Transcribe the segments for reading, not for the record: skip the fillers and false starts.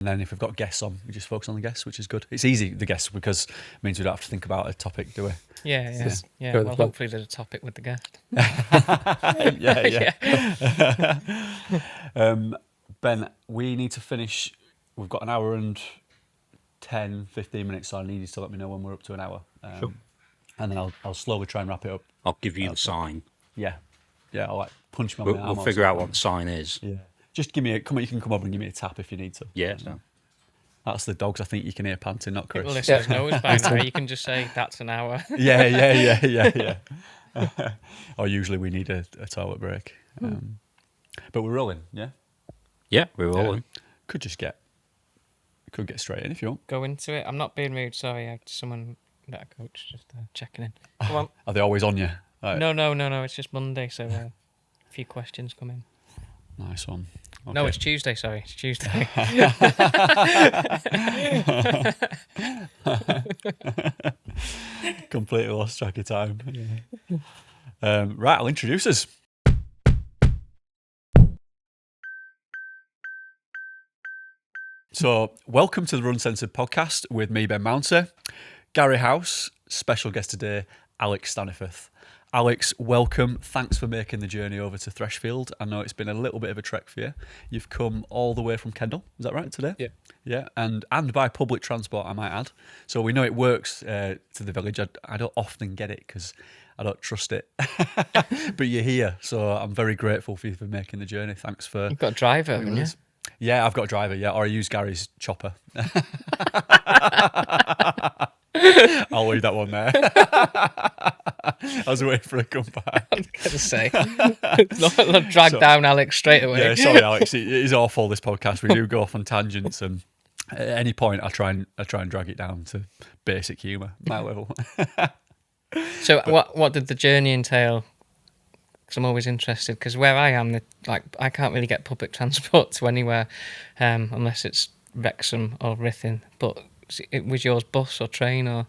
And then if we've got guests on, we just focus on the guests, which is good. It's easy, the guests, because it means we don't have to think about a topic, do we? Yeah. Well, hopefully there's a topic with the guest. Yeah. Ben, we need to finish. We've got an hour and 10, 15 minutes, so I need you to let me know when we're up to an hour. Sure. And then I'll slowly try and wrap it up. I'll give you the sign. Yeah, I'll like punch me on my arm. We'll figure out what the sign is. Yeah. Just give me you can come over and give me a tap if you need to. Yeah. So. That's the dogs. I think you can hear panting, not Chris. People listeners know it's by now. You can just say that's an hour. Yeah. Or usually we need a toilet break. But we're rolling, yeah? Yeah, we're rolling. Could get straight in if you want. Go into it. I'm not being rude, sorry. I had someone that I coach just checking in. Come on. Are they always on you? Right. No. It's just Monday, so a few questions come in. Nice one. Okay. No, it's Tuesday, sorry. It's Tuesday. Completely lost track of time. Yeah. Right, I'll introduce us. So, welcome to the RUNcensored podcast with me, Ben Mounter, Gary House, special guest today, Alex Staniforth. Alex, welcome. Thanks for making the journey over to Freshfield. I know it's been a little bit of a trek for you. You've come all the way from Kendal, is that right, today? Yeah. Yeah, and by public transport, I might add. So we know it works to the village. I don't often get it because I don't trust it. But you're here, so I'm very grateful for you for making the journey. Thanks for... You've got a driver, haven't you? Yeah, I've got a driver, yeah, or I use Gary's chopper. I'll leave that one there. I was waiting for a comeback. I was going to say, not drag down Alex straight away. Yeah, sorry, Alex. It is awful, this podcast. We do go off on tangents, and at any point, I try and drag it down to basic humour, my level. So, what did the journey entail? Because I'm always interested. Because where I am, I can't really get public transport to anywhere unless it's Wrexham or Ruthin. But was yours bus or train or?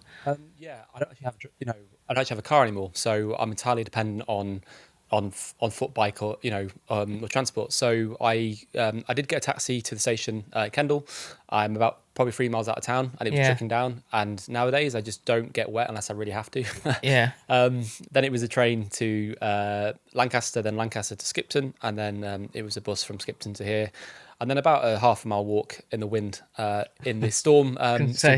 Yeah, I don't actually have a car anymore, so I'm entirely dependent on foot, bike, or or transport. So I did get a taxi to the station at Kendal. I'm about probably 3 miles out of town, and it was trickling down. And nowadays, I just don't get wet unless I really have to. Yeah. Then it was a train to Lancaster, then Lancaster to Skipton, and then it was a bus from Skipton to here. And then about a half a mile walk in the wind in this storm. So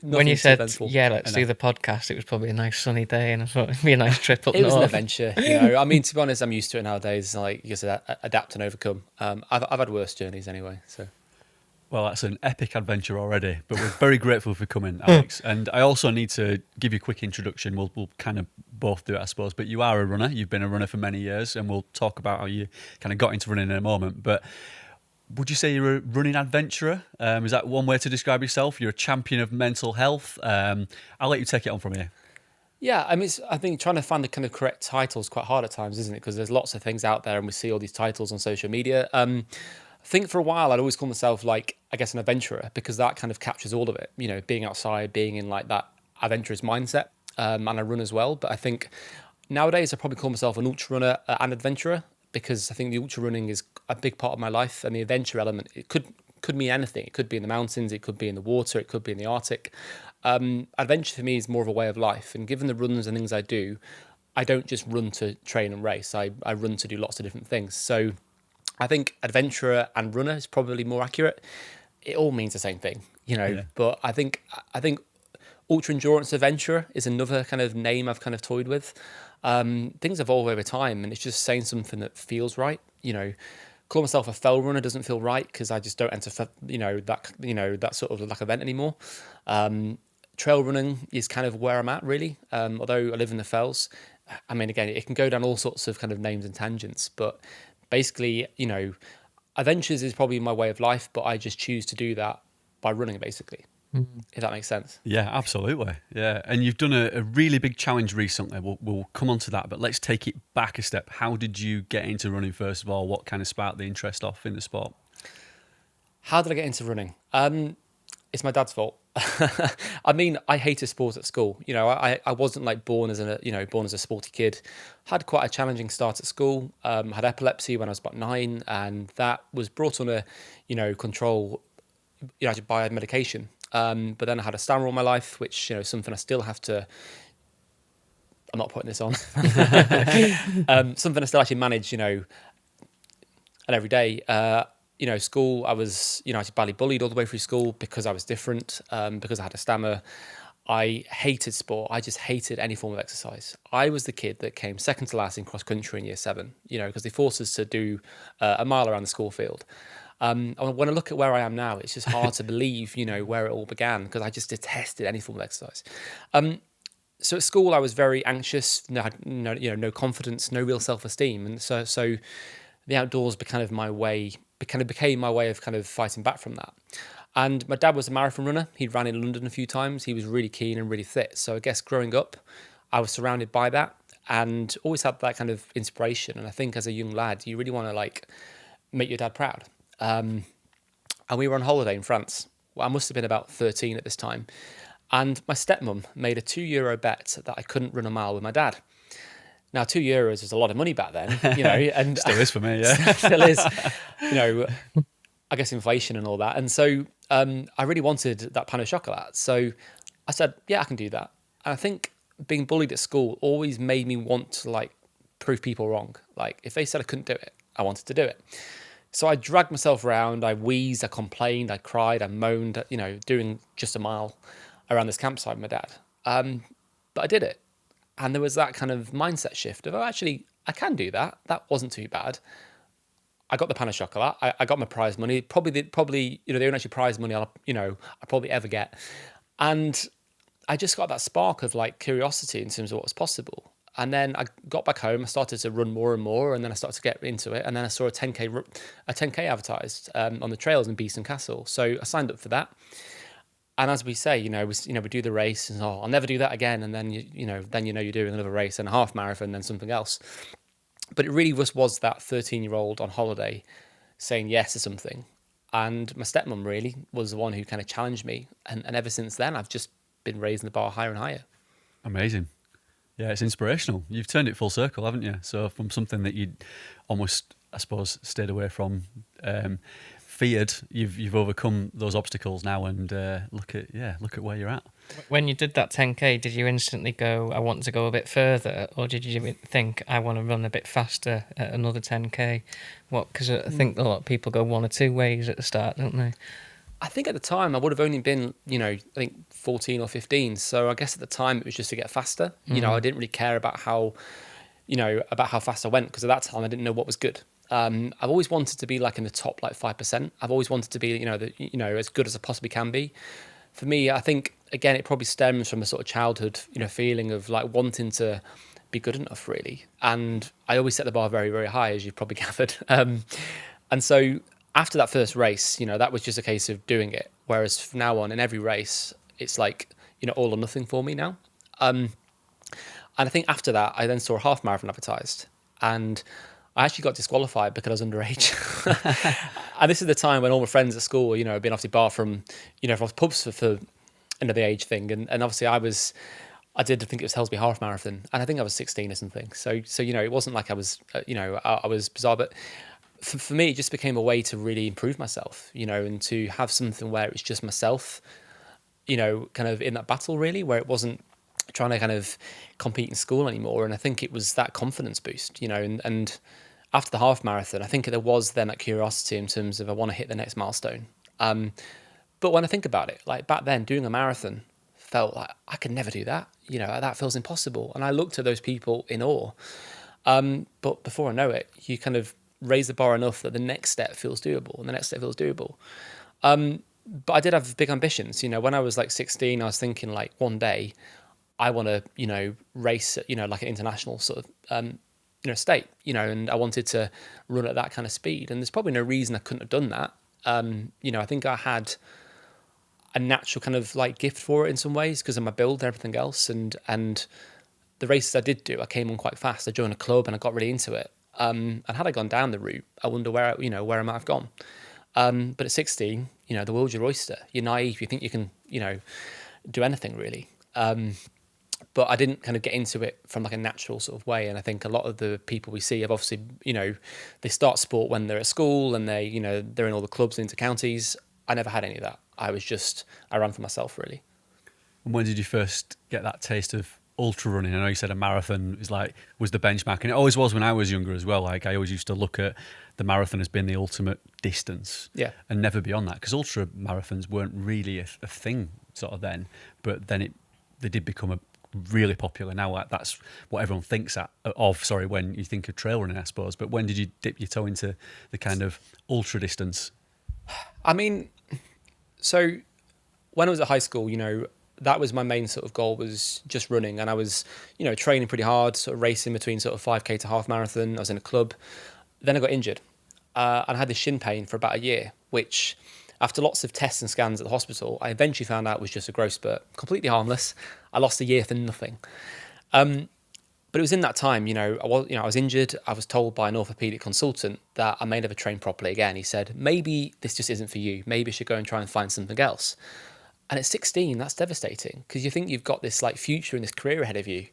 when you said, eventful. let's do the podcast, it was probably a nice sunny day, and I thought it'd be a nice trip up north. It was an adventure. I mean, to be honest, I'm used to it nowadays. Like you said, adapt and overcome. I've had worse journeys anyway. So. Well, that's an epic adventure already, but we're very grateful for coming, Alex. And I also need to give you a quick introduction. We'll kind of both do it, I suppose. But you are a runner. You've been a runner for many years, and we'll talk about how you kind of got into running in a moment. But would you say you're a running adventurer? Is that one way to describe yourself? You're a champion of mental health. I'll let you take it on from here. Yeah, I mean, I think trying to find the kind of correct title is quite hard at times, isn't it? Because there's lots of things out there, and we see all these titles on social media. I think for a while I'd always call myself an adventurer, because that kind of captures all of it. Being outside, being in like that adventurous mindset, and I run as well. But I think nowadays I probably call myself an ultra runner and adventurer, because I think the ultra running is a big part of my life, and the adventure element, it could mean anything. It could be in the mountains, it could be in the water, it could be in the Arctic. Adventure for me is more of a way of life, and given the runs and things I do, I don't just run to train and race. I run to do lots of different things. So I think adventurer and runner is probably more accurate. It all means the same thing, But I think ultra endurance adventurer is another kind of name I've kind of toyed with. Things evolve over time, and it's just saying something that feels right. Call myself a fell runner doesn't feel right, because I just don't enter that sort of like event anymore. Trail running is kind of where I'm at, really. Although I live in the fells, I mean, again, it can go down all sorts of kind of names and tangents, but basically, adventures is probably my way of life, but I just choose to do that by running, basically. If that makes sense. Yeah, absolutely. Yeah, and you've done a really big challenge recently. We'll come on to that, but let's take it back a step. How did you get into running, first of all? What kind of sparked the interest off in the sport? How did I get into running? It's my dad's fault. I mean, I hated sport at school. I wasn't born as a sporty kid. Had quite a challenging start at school. Had epilepsy when I was about 9, and that was brought under, control I had to buy medication. But then I had a stammer all my life, which, something I still have to. I'm not putting this on. Something I still actually manage, and every day. School, I was, I was badly bullied all the way through school because I was different, because I had a stammer. I hated sport. I just hated any form of exercise. I was the kid that came second to last in cross country in year 7, because they forced us to do a mile around the school field. And when I look at where I am now, it's just hard to believe, where it all began, because I just detested any form of exercise. So at school, I was very anxious, no confidence, no real self-esteem. And so the outdoors became my way of kind of fighting back from that. And my dad was a marathon runner. He ran in London a few times. He was really keen and really fit. So I guess growing up, I was surrounded by that and always had that kind of inspiration. And I think as a young lad, you really want to make your dad proud. And we were on holiday in France. Well, I must have been about 13 at this time. And my stepmom made a €2 bet that I couldn't run a mile with my dad. Now, €2 was a lot of money back then, and Still is for me, yeah. Still is, I guess inflation and all that. And so I really wanted that pan au chocolat. So I said, yeah, I can do that. And I think being bullied at school always made me want to prove people wrong. If they said I couldn't do it, I wanted to do it. So I dragged myself around, I wheezed, I complained, I cried, I moaned, doing just a mile around this campsite with my dad. But I did it. And there was that kind of mindset shift of, actually, I can do that. That wasn't too bad. I got the pan au chocolat. I got my prize money. Probably, the only actually prize money I'll probably ever get. And I just got that spark of curiosity in terms of what was possible. And then I got back home. I started to run more and more, and then I started to get into it. And then I saw a 10K advertised on the trails in Beeston Castle. So I signed up for that. And as we say, we do the race, and I'll never do that again. And then you're doing another race and a half marathon, then something else. But it really was that 13-year-old on holiday saying yes to something. And my stepmom really was the one who kind of challenged me. And ever since then, I've just been raising the bar higher and higher. Amazing. Yeah, it's inspirational. You've turned it full circle, haven't you? So from something that you'd almost, I suppose, stayed away from, feared, you've overcome those obstacles now, and look at where you're at. When you did that 10K, did you instantly go, I want to go a bit further, or did you think, I want to run a bit faster at another 10K? Because I think a lot of people go one or two ways at the start, don't they? I think at the time I would have only been, I think 14 or 15. So I guess at the time it was just to get faster. I didn't really care about how fast I went, because at that time I didn't know what was good. I've always wanted to be in the top 5%. I've always wanted to be as good as I possibly can be. For me, I think again it probably stems from a sort of childhood feeling of wanting to be good enough, really. And I always set the bar very, very high, as you've probably gathered. And so after that first race, that was just a case of doing it. Whereas from now on, in every race, it's all or nothing for me now. And I think after that, I then saw a half marathon advertised, and I actually got disqualified because I was underage. And this is the time when all my friends at school, had been obviously barred from pubs for the age thing. And obviously I think it was Helsby Half Marathon, and I think I was 16 or something. So it wasn't like I was, I was bizarre, but for me, it just became a way to really improve myself, and to have something where it was just myself, kind of in that battle, really, where it wasn't trying to kind of compete in school anymore. And I think it was that confidence boost, and after the half marathon, I think there was then that curiosity in terms of I want to hit the next milestone. But when I think about it, back then doing a marathon felt like I could never do that. That feels impossible. And I looked at those people in awe. But before I know it, you kind of raise the bar enough that the next step feels doable, and the next step feels doable. But I did have big ambitions. When I was 16, I was thinking one day I want to, race at, an international sort of, state, and I wanted to run at that kind of speed. And there's probably no reason I couldn't have done that. I think I had a natural kind of gift for it in some ways because of my build and everything else. And the races I did do, I came on quite fast. I joined a club and I got really into it. And had I gone down the route, I wonder where I might have gone. But at 16, the world's your oyster. You're naive. You think you can, do anything really. But I didn't kind of get into it from a natural sort of way. And I think a lot of the people we see have obviously, they start sport when they're at school and they're in all the clubs and inter-counties. I never had any of that. I ran for myself, really. And when did you first get that taste of ultra running? I know you said a marathon was the benchmark, and it always was when I was younger as well. Like, I always used to look at the marathon as being the ultimate distance, and never beyond that, because ultra marathons weren't really a thing sort of then. But then they did become really popular now. Like, that's what everyone thinks when you think of trail running, I suppose. But when did you dip your toe into the kind of ultra distance? I mean, so when I was at high school, that was my main sort of goal, was just running. And I was, training pretty hard, sort of racing between sort of 5K to half marathon. I was in a club. Then I got injured and I had this shin pain for about a year, which after lots of tests and scans at the hospital, I eventually found out was just a growth spurt, completely harmless. I lost a year for nothing. But it was in that time, I was injured. I was told by an orthopedic consultant that I may never train properly again. He said, maybe this just isn't for you. Maybe you should go and try and find something else. And at 16, that's devastating, because you think you've got this like future and this career ahead of you.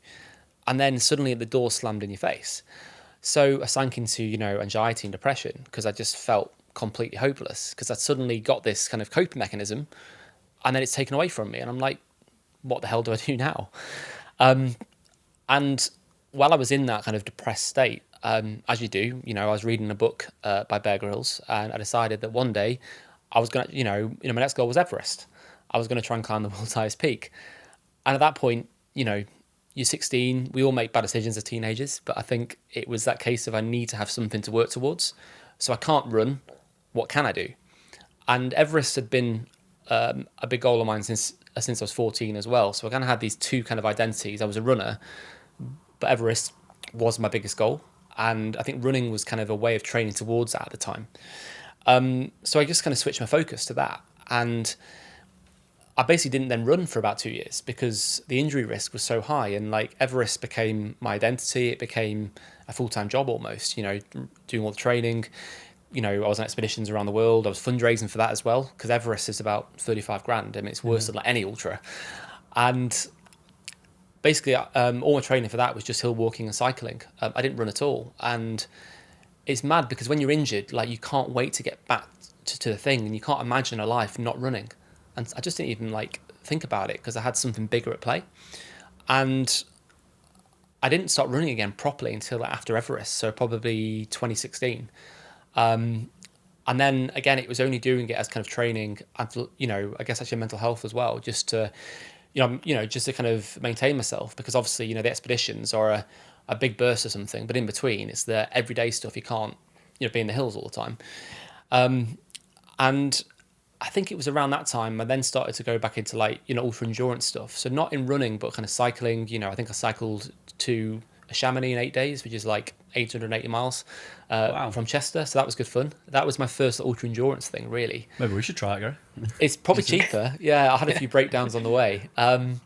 And then suddenly the door slammed in your face. So I sank into, anxiety and depression, because I just felt completely hopeless, because I'd suddenly got this kind of coping mechanism and then it's taken away from me. And I'm like, what the hell do I do now? And while I was in that kind of depressed state, as you do, I was reading a book by Bear Grylls, and I decided that one day I was going to, my next goal was Everest. I was going to try and climb the world's highest peak. And at that point, you're 16, we all make bad decisions as teenagers, but I think it was that case of I need to have something to work towards. So I can't run. What can I do? And Everest had been a big goal of mine since I was 14 as well. So I kind of had these two kind of identities. I was a runner, but Everest was my biggest goal. And I think running was kind of a way of training towards that at the time. So I just kind of switched my focus to that. And I basically didn't then run for about 2 years because the injury risk was so high, and like Everest became my identity. It became a full-time job almost, doing all the training. I was on expeditions around the world. I was fundraising for that as well, because Everest is about 35 grand. I mean, it's worse than like any ultra. And basically, all my training for that was just hill walking and cycling. I didn't run at all. And it's mad because when you're injured, like, you can't wait to get back to the thing, and you can't imagine a life not running. And I just didn't even like think about it because I had something bigger at play. And I didn't start running again properly until after Everest, so probably 2016. And then again, it was only doing it as kind of training and, I guess actually mental health as well, just to, just to kind of maintain myself, because obviously, the expeditions are a big burst or something, but in between it's the everyday stuff. You can't, be in the hills all the time. And I think it was around that time I then started to go back into like, ultra endurance stuff. So not in running, but kind of cycling. I think I cycled to Chamonix in 8 days, which is like 880 miles from Chester. So that was good fun. That was my first ultra endurance thing, really. Maybe we should try it, Gary. It's probably cheaper. Yeah, I had a few breakdowns on the way. And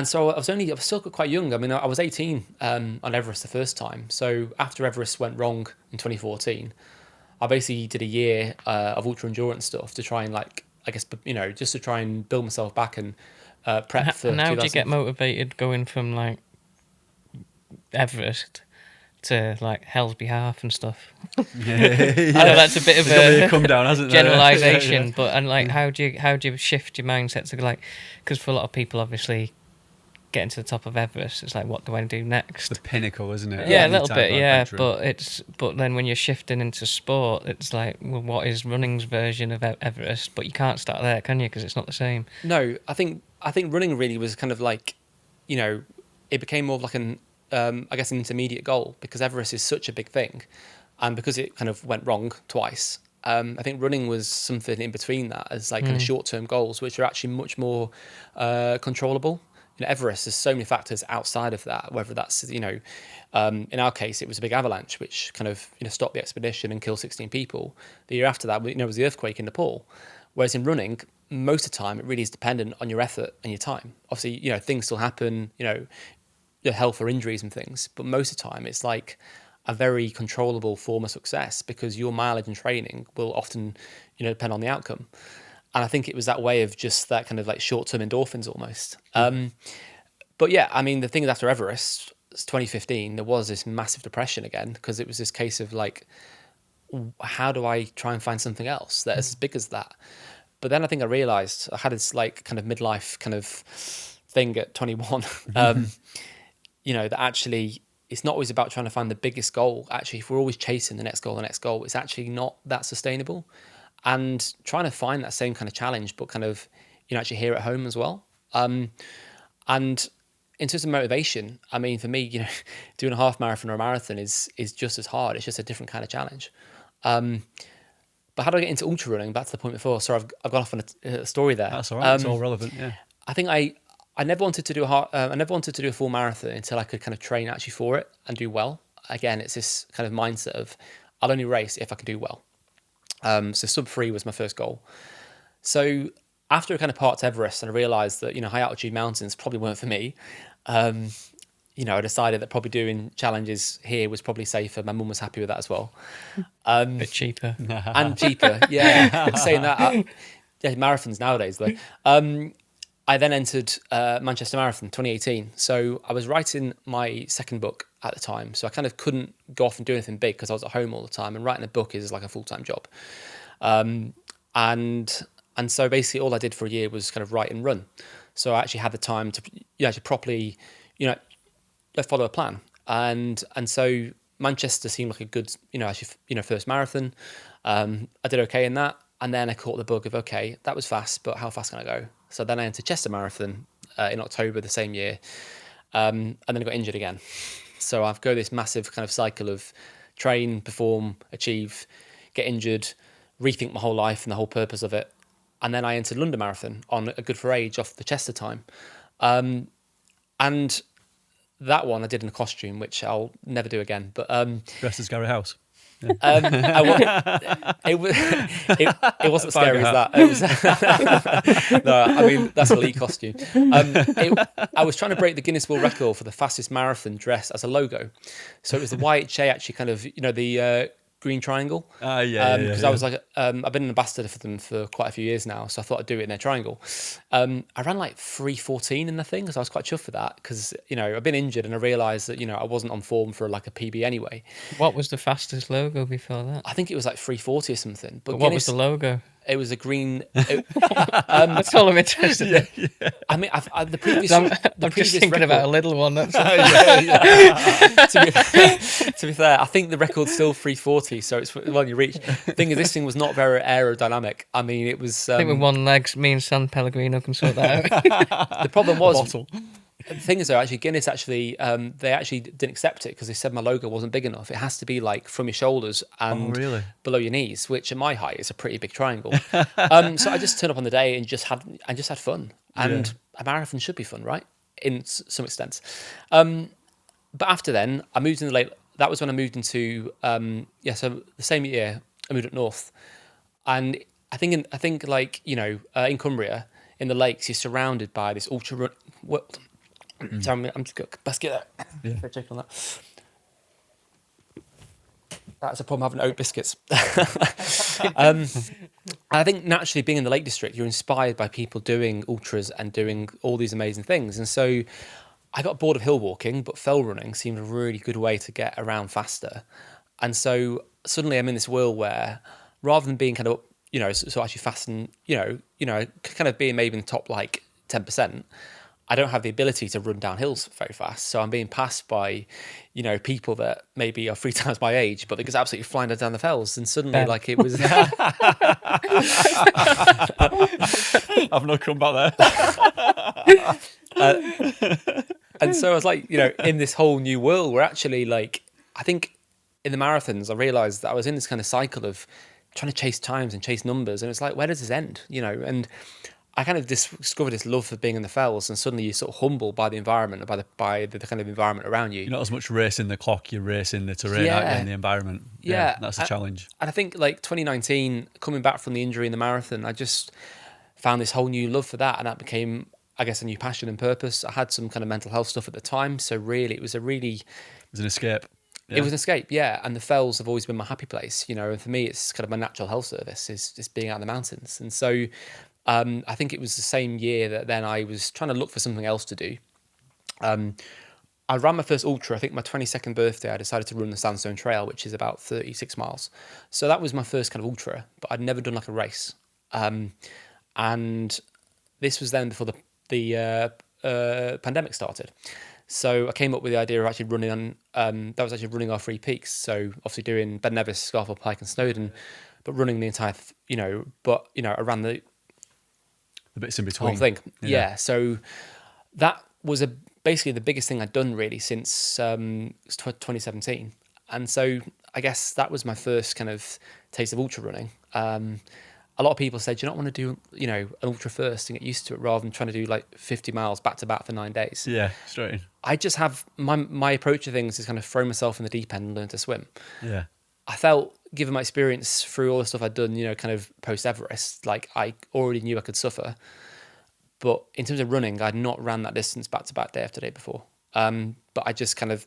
so I was still quite young. I mean, I was 18 on Everest the first time. So after Everest went wrong in 2014, I basically did a year of ultra endurance stuff to try and just to try and build myself back and prep for. And how did you get motivated going from like Everest to like Hell's Behalf and stuff? Yeah. I know that's a bit of a come down, hasn't there? generalization, Yeah. but how do you shift your mindset to like, because for a lot of people, obviously, getting to the top of Everest, it's like, what do I do next? The pinnacle, isn't it? Yeah, a Any little type bit, of yeah. adventure. But then when you're shifting into sport, it's like, well, what is running's version of Everest? But you can't start there, can you? Because it's not the same. No, I think running really was kind of like, it became more of like an intermediate goal, because Everest is such a big thing, and because it kind of went wrong twice. I think running was something in between that, as like kind of short-term goals, which are actually much more controllable. Everest, there's so many factors outside of that, whether that's, in our case, it was a big avalanche, which kind of, stopped the expedition and killed 16 people. The year after that, was the earthquake in Nepal. Whereas in running, most of the time, it really is dependent on your effort and your time. Obviously, things still happen, your health or injuries and things, but most of the time, it's like a very controllable form of success, because your mileage and training will often, depend on the outcome. And I think it was that way of just that kind of like short-term endorphins almost. But yeah, I mean, the thing is, after Everest, 2015, there was this massive depression again, because it was this case of like, how do I try and find something else that is as big as that? But then I think I realised I had this like kind of midlife kind of thing at 21. That actually it's not always about trying to find the biggest goal. Actually, if we're always chasing the next goal, it's actually not that sustainable. And trying to find that same kind of challenge, but kind of, actually here at home as well. And in terms of motivation, I mean, for me, doing a half marathon or a marathon is just as hard. It's just a different kind of challenge. But how do I get into ultra running? Back to the point before. Sorry, I've gone off on a story there. That's all right. It's all relevant. Yeah. I think I never wanted to do a full marathon until I could kind of train actually for it and do well. Again, it's this kind of mindset of I'll only race if I can do well. So sub 3 was my first goal. So after I kind of parked Everest and I realised that high altitude mountains probably weren't for me. I decided that probably doing challenges here was probably safer. My mum was happy with that as well. A bit cheaper. And cheaper, yeah. Saying that, marathons nowadays though. I then entered Manchester Marathon 2018. So I was writing my second book at the time. So I kind of couldn't go off and do anything big because I was at home all the time. And writing a book is like a full-time job. And so basically all I did for a year was kind of write and run. So I actually had the time to to properly, follow a plan. And so Manchester seemed like a good, first marathon. I did okay in that. And then I caught the bug of, okay, that was fast, but how fast can I go? So then I entered Chester Marathon in October the same year. And then I got injured again. So I've go this massive kind of cycle of train, perform, achieve, get injured, rethink my whole life and the whole purpose of it. And then I entered London Marathon on a good for age off the Chester time. And that one I did in a costume, which I'll never do again. But Dressed as Gary House. it wasn't scary as that. It was, no, I mean, that's an elite costume. I was trying to break the Guinness World Record for the fastest marathon dressed as a logo. So it was the YHA actually kind of, the green triangle. Because I was like, I've been an ambassador for them for quite a few years now, so I thought I'd do it in their triangle. I ran like 3:14 in the thing, so I was quite chuffed for that because I've been injured and I realised that I wasn't on form for like a PB anyway. What was the fastest logo before that? I think it was like 3:40 or something. But what was the logo? It was a green. That's all I'm interested in. Yeah. I mean, the previous. I'm previous just thinking record, about a little one. That's to be fair, I think the record's still 3:40, so it's one you reach. The thing is, this thing was not very aerodynamic. I mean, it was. I think with one leg, me and San Pellegrino can sort that out. The problem was. The thing is, though, actually, Guinness they actually didn't accept it because they said my logo wasn't big enough. It has to be like from your shoulders and below your knees, which at my height is a pretty big triangle. So I just turned up on the day and just had fun. And a marathon should be fun, right? In some extent. But after then, I moved in the late. That was when I moved into so the same year I moved up north, and I think in Cumbria in the lakes you're surrounded by this ultra run. So I'm just got a basket there. Yeah. Check on that. That's a problem having oat biscuits. I think naturally being in the Lake District, you're inspired by people doing ultras and doing all these amazing things. And so I got bored of hill walking, but fell running seemed a really good way to get around faster. And so suddenly I'm in this world where rather than being kind of, so actually fast and, kind of being maybe in the top like 10%, I don't have the ability to run down hills very fast. So I'm being passed by, people that maybe are 3 times my age, but they're just absolutely flying down the fells. And suddenly like it was... I've not come back there. And so I was like, in this whole new world where actually like, I think in the marathons, I realized that I was in this kind of cycle of trying to chase times and chase numbers. And it's like, where does this end? And I kind of discovered this love for being in the fells, and suddenly you're sort of humbled by the environment, by the kind of environment around you. You're not as much racing the clock, you're racing the terrain and the environment. Yeah. That's a challenge. And I think like 2019, coming back from the injury in the marathon, I just found this whole new love for that, and that became, I guess, a new passion and purpose. I had some kind of mental health stuff at the time, so really it was an escape. Yeah. It was an escape, yeah. And the fells have always been my happy place, and for me, it's kind of my natural health service is just being out in the mountains. And so I think it was the same year that then I was trying to look for something else to do. I ran my first ultra. I think my 22nd birthday, I decided to run the Sandstone Trail, which is about 36 miles. So that was my first kind of ultra, but I'd never done like a race. And this was then before the pandemic started. So I came up with the idea of actually running on, that was actually running our 3 peaks. So obviously doing Ben Nevis, Scafell Pike and Snowdon, but running the entire, around the bits in between. whole thing. Yeah. So that was basically the biggest thing I'd done really since 2017. And so I guess that was my first kind of taste of ultra running. A lot of people said, do you not want to do, an ultra first and get used to it rather than trying to do like 50 miles back to back for 9 days? Yeah, straight in. I just have my approach to things is kind of throw myself in the deep end and learn to swim. Yeah. I felt, given my experience through all the stuff I'd done, kind of post Everest, like I already knew I could suffer. But in terms of running, I'd not ran that distance back to back day after day before. But I just kind of,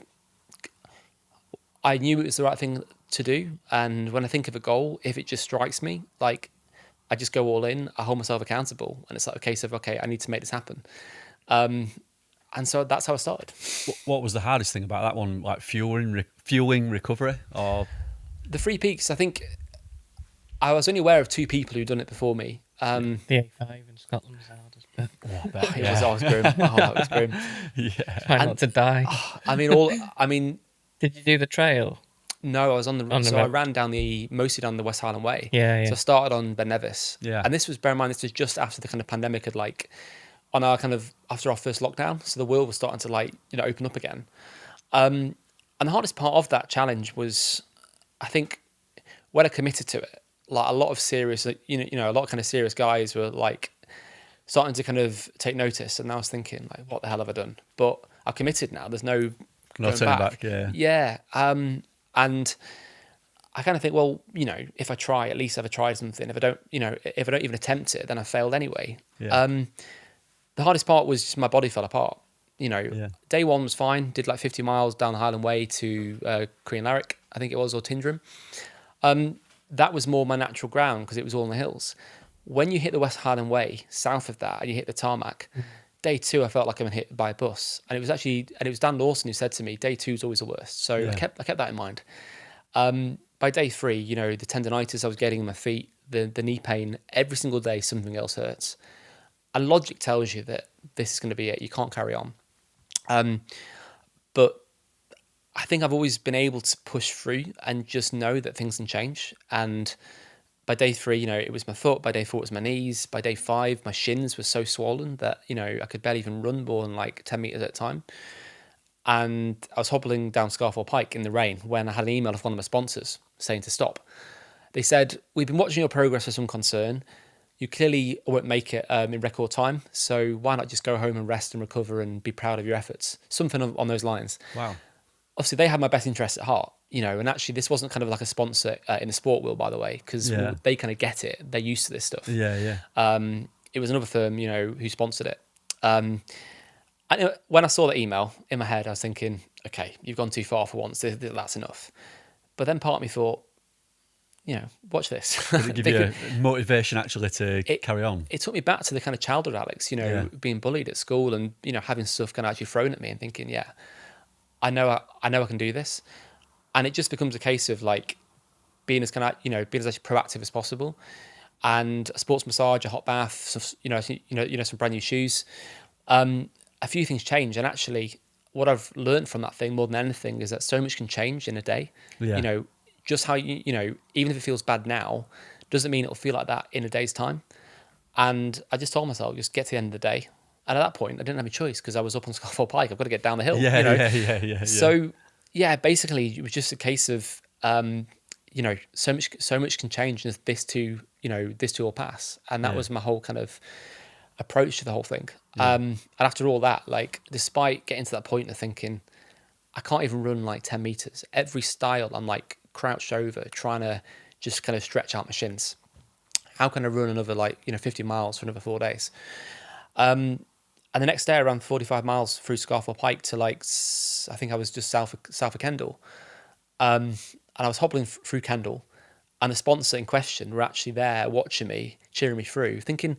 I knew it was the right thing to do. And when I think of a goal, if it just strikes me, like I just go all in, I hold myself accountable. And it's like a case of, okay, I need to make this happen. And so that's how I started. What was the hardest thing about that one? Like fueling recovery, or the 3 peaks? I think I was only aware of 2 people who'd done it before me. The A5 in Scotland was the hardest bit. It was grim. Oh, it was grim. yeah, Try not to die. I mean, Did you do the trail? no, I was on the On the so I road. ran mostly down the West Highland Way. Yeah, yeah. So I started on Ben Nevis. Yeah. And this was, bear in mind, this was just after the kind of pandemic had on our kind of, after our first lockdown. So the world was starting to open up again. And the hardest part of that challenge was, I think, when I committed to it, like a lot of serious, a lot of kind of serious guys were like starting to kind of take notice. And I was thinking like, what the hell have I done? But I've committed now. There's no going turning back. Yeah. Yeah. And I kind of think, well, if I try, at least have I tried something. If I don't even attempt it, then I failed anyway. Yeah. The hardest part was just my body fell apart. Yeah. Day one was fine. Did like 50 miles down the Highland Way to Crean Larrick, I think it was, or Tindrum. That was more my natural ground because it was all in the hills. When you hit the West Highland Way, south of that, and you hit the tarmac, day 2 I felt like I'm hit by a bus. And it was Dan Lawson who said to me, day 2 is always the worst. So Yeah. I kept that in mind. By day 3, the tendonitis I was getting in my feet, the knee pain, every single day something else hurts. And logic tells you that this is going to be it. You can't carry on. But I think I've always been able to push through and just know that things can change. And by day 3, it was my foot. By day 4, it was my knees. By day 5, my shins were so swollen that, I could barely even run more than like 10 meters at a time. And I was hobbling down Scafell Pike in the rain when I had an email of one of my sponsors saying to stop. They said, we've been watching your progress with some concern. You clearly won't make it in record time. So why not just go home and rest and recover and be proud of your efforts? Something on those lines. Wow. Obviously, they had my best interests at heart, and actually this wasn't kind of like a sponsor in the sport world, by the way, because they kind of get it. They're used to this stuff. Yeah. Yeah. It was another firm, who sponsored it. And when I saw that email in my head, I was thinking, okay, you've gone too far for once. That's enough. But then part of me thought, watch this. Did it give you motivation actually to carry on? It took me back to the kind of childhood Alex, being bullied at school and, having stuff kind of actually thrown at me and thinking, yeah, I know I can do this. And it just becomes a case of like being as being as actually proactive as possible. And a sports massage, a hot bath, some brand new shoes. A few things change. And actually what I've learned from that thing more than anything is that so much can change in a day. Yeah. Just how, even if it feels bad now, doesn't mean it'll feel like that in a day's time. And I just told myself, just get to the end of the day. And at that point, I didn't have a choice because I was up on Scafell Pike. I've got to get down the hill. Yeah. So, basically, it was just a case of, so much can change, and this too will pass. And that was my whole kind of approach to the whole thing. And after all that, like, despite getting to that point of thinking, I can't even run like 10 meters. Every style, I'm like crouched over, trying to just kind of stretch out my shins. How can I run another 50 miles for another 4 days? And the next day I ran 45 miles through Scafell Pike to I think I was just south of Kendal. And I was hobbling through Kendal, and the sponsor in question were actually there watching me, cheering me through, thinking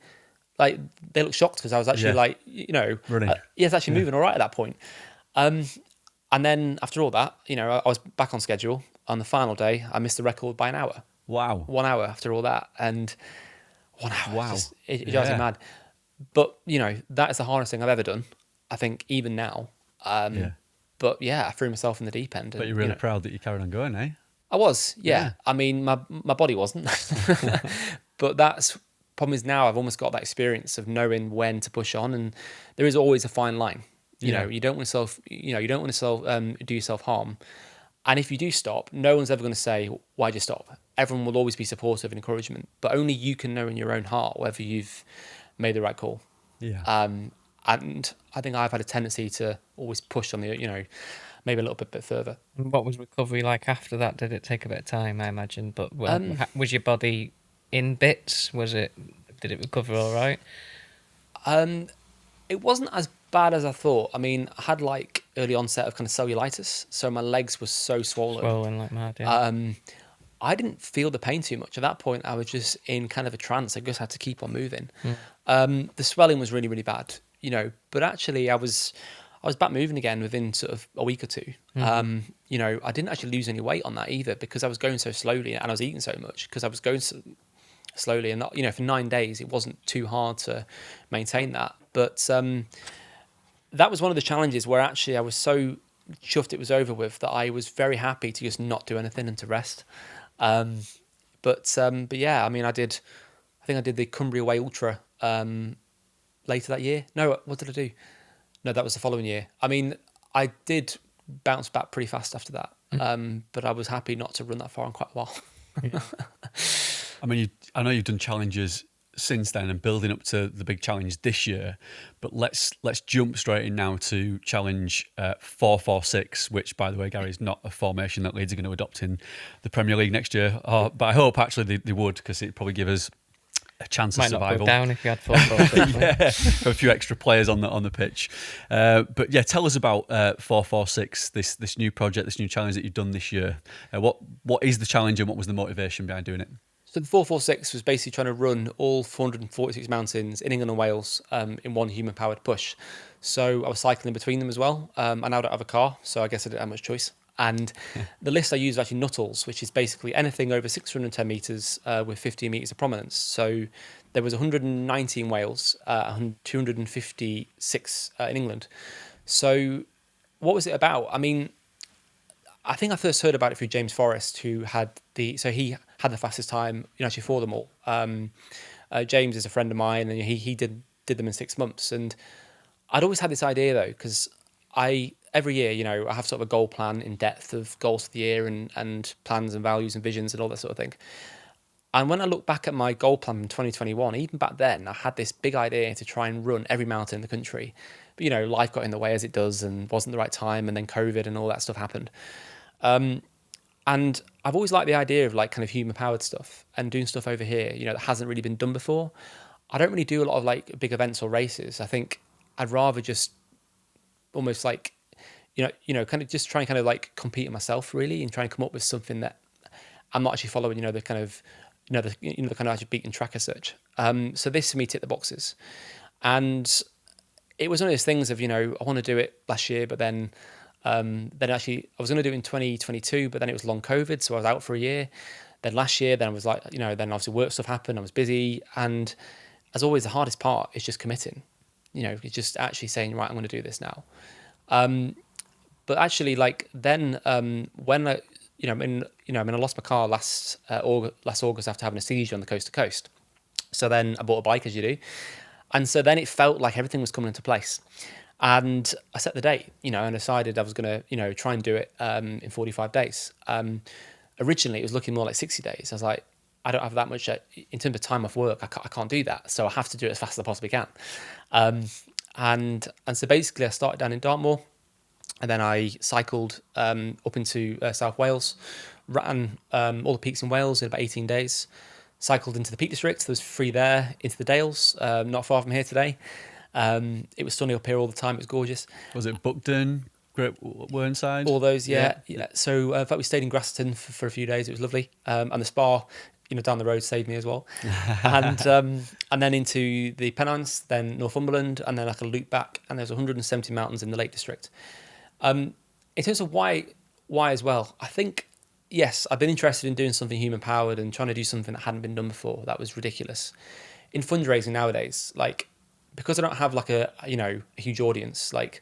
they looked shocked because I was actually running. it's actually moving all right at that point. And then after all that, I was back on schedule. On the final day, I missed the record by an hour. Wow. 1 hour after all that. And 1 hour. Wow. It drives me Yeah. mad. But, that is the hardest thing I've ever done, I think, even now. Yeah. But yeah, I threw myself in the deep end. But And, you're really proud that you carried on going, eh? I was, yeah. Yeah. I mean, my body wasn't. But that's problem is now I've almost got that experience of knowing when to push on, and there is always a fine line. Yeah. You don't want to do yourself harm. And if you do stop, no one's ever going to say, why'd you stop? Everyone will always be supportive and encouragement, but only you can know in your own heart whether you've made the right call. Yeah. And I think I've had a tendency to always push on the, maybe a little bit further. And what was recovery like after that? Did it take a bit of time, I imagine? But was your body in bits? Did it recover all right? It wasn't as bad as I thought. I mean, I had like early onset of kind of cellulitis, so my legs were so swollen Like mad, yeah. I didn't feel the pain too much. At that point, I was just in kind of a trance. I just had to keep on moving. The swelling was really, really bad, but actually I was back moving again within sort of a week or two. I didn't actually lose any weight on that either because I was going so slowly and I was eating so much because I was going so slowly and, for 9 days, it wasn't too hard to maintain that. But that was one of the challenges where actually I was so chuffed it was over with that I was very happy to just not do anything and to rest. But yeah, I mean, I think I did the Cumbria Way Ultra later that year. No, what did I do? No, that was the following year. I mean, I did bounce back pretty fast after that, but I was happy not to run that far in quite a while. I mean, I know you've done challenges since then and building up to the big challenge this year, but let's jump straight in now to challenge 446, which, by the way, Gary, is not a formation that Leeds are going to adopt in the Premier League next year. But I hope actually they would, because it'd probably give us a chance of survival. Might not go down if you had 446. Yeah, a few extra players on the pitch. But yeah, tell us about 446, this new project, this new challenge that you've done this year. What is the challenge and what was the motivation behind doing it? So the 446 was basically trying to run all 446 mountains in England and Wales in one human-powered push. So I was cycling between them as well. I now don't have a car, so I guess I didn't have much choice. And the list I used was actually nuttals, which is basically anything over 610 metres with 15 metres of prominence. So there was 190 in Wales, 256 in England. So what was it about? I mean, I think I first heard about it through James Forrest, who had he had the fastest time, actually for them all. James is a friend of mine, and he did them in 6 months. And I'd always had this idea though, because every year, I have sort of a goal plan in depth of goals for the year and plans and values and visions and all that sort of thing. And when I look back at my goal plan from 2021, even back then, I had this big idea to try and run every mountain in the country. But, life got in the way as it does and wasn't the right time. And then COVID and all that stuff happened. And I've always liked the idea of like kind of human powered stuff and doing stuff over here, that hasn't really been done before. I don't really do a lot of like big events or races. I think I'd rather just almost like, kind of just try and kind of like compete in myself really and try and come up with something that I'm not actually following, the kind of, the kind of actually beaten track as such. So this for me ticked the boxes. And it was one of those things of, I want to do it last year, but then actually I was going to do it in 2022, but then it was long COVID. So I was out for a year. Then last year, then I was like, then obviously work stuff happened. I was busy. And as always, the hardest part is just committing, it's just actually saying, right, I'm going to do this now. But actually like then, when I lost my car last August after having a seizure on the coast to coast. So then I bought a bike as you do. And so then it felt like everything was coming into place. And I set the date, and decided I was going to, try and do it in 45 days. Originally, it was looking more like 60 days. I was like, I don't have that much in terms of time off work. I can't do that. So I have to do it as fast as I possibly can. And so basically, I started down in Dartmoor, and then I cycled up into South Wales, ran all the peaks in Wales in about 18 days, cycled into the Peak District. There was free there, into the Dales, not far from here today. It was sunny up here all the time. It was gorgeous. Was it Buckden, Great Whernside? All those, yeah. So in fact, we stayed in Graston for a few days. It was lovely. And the spa, down the road saved me as well. And then into the Pennines, then Northumberland, and then like a loop back. And there's 170 mountains in the Lake District. In terms of why as well, I think, yes, I've been interested in doing something human powered and trying to do something that hadn't been done before. That was ridiculous. in fundraising nowadays, like, because I don't have like a huge audience, like,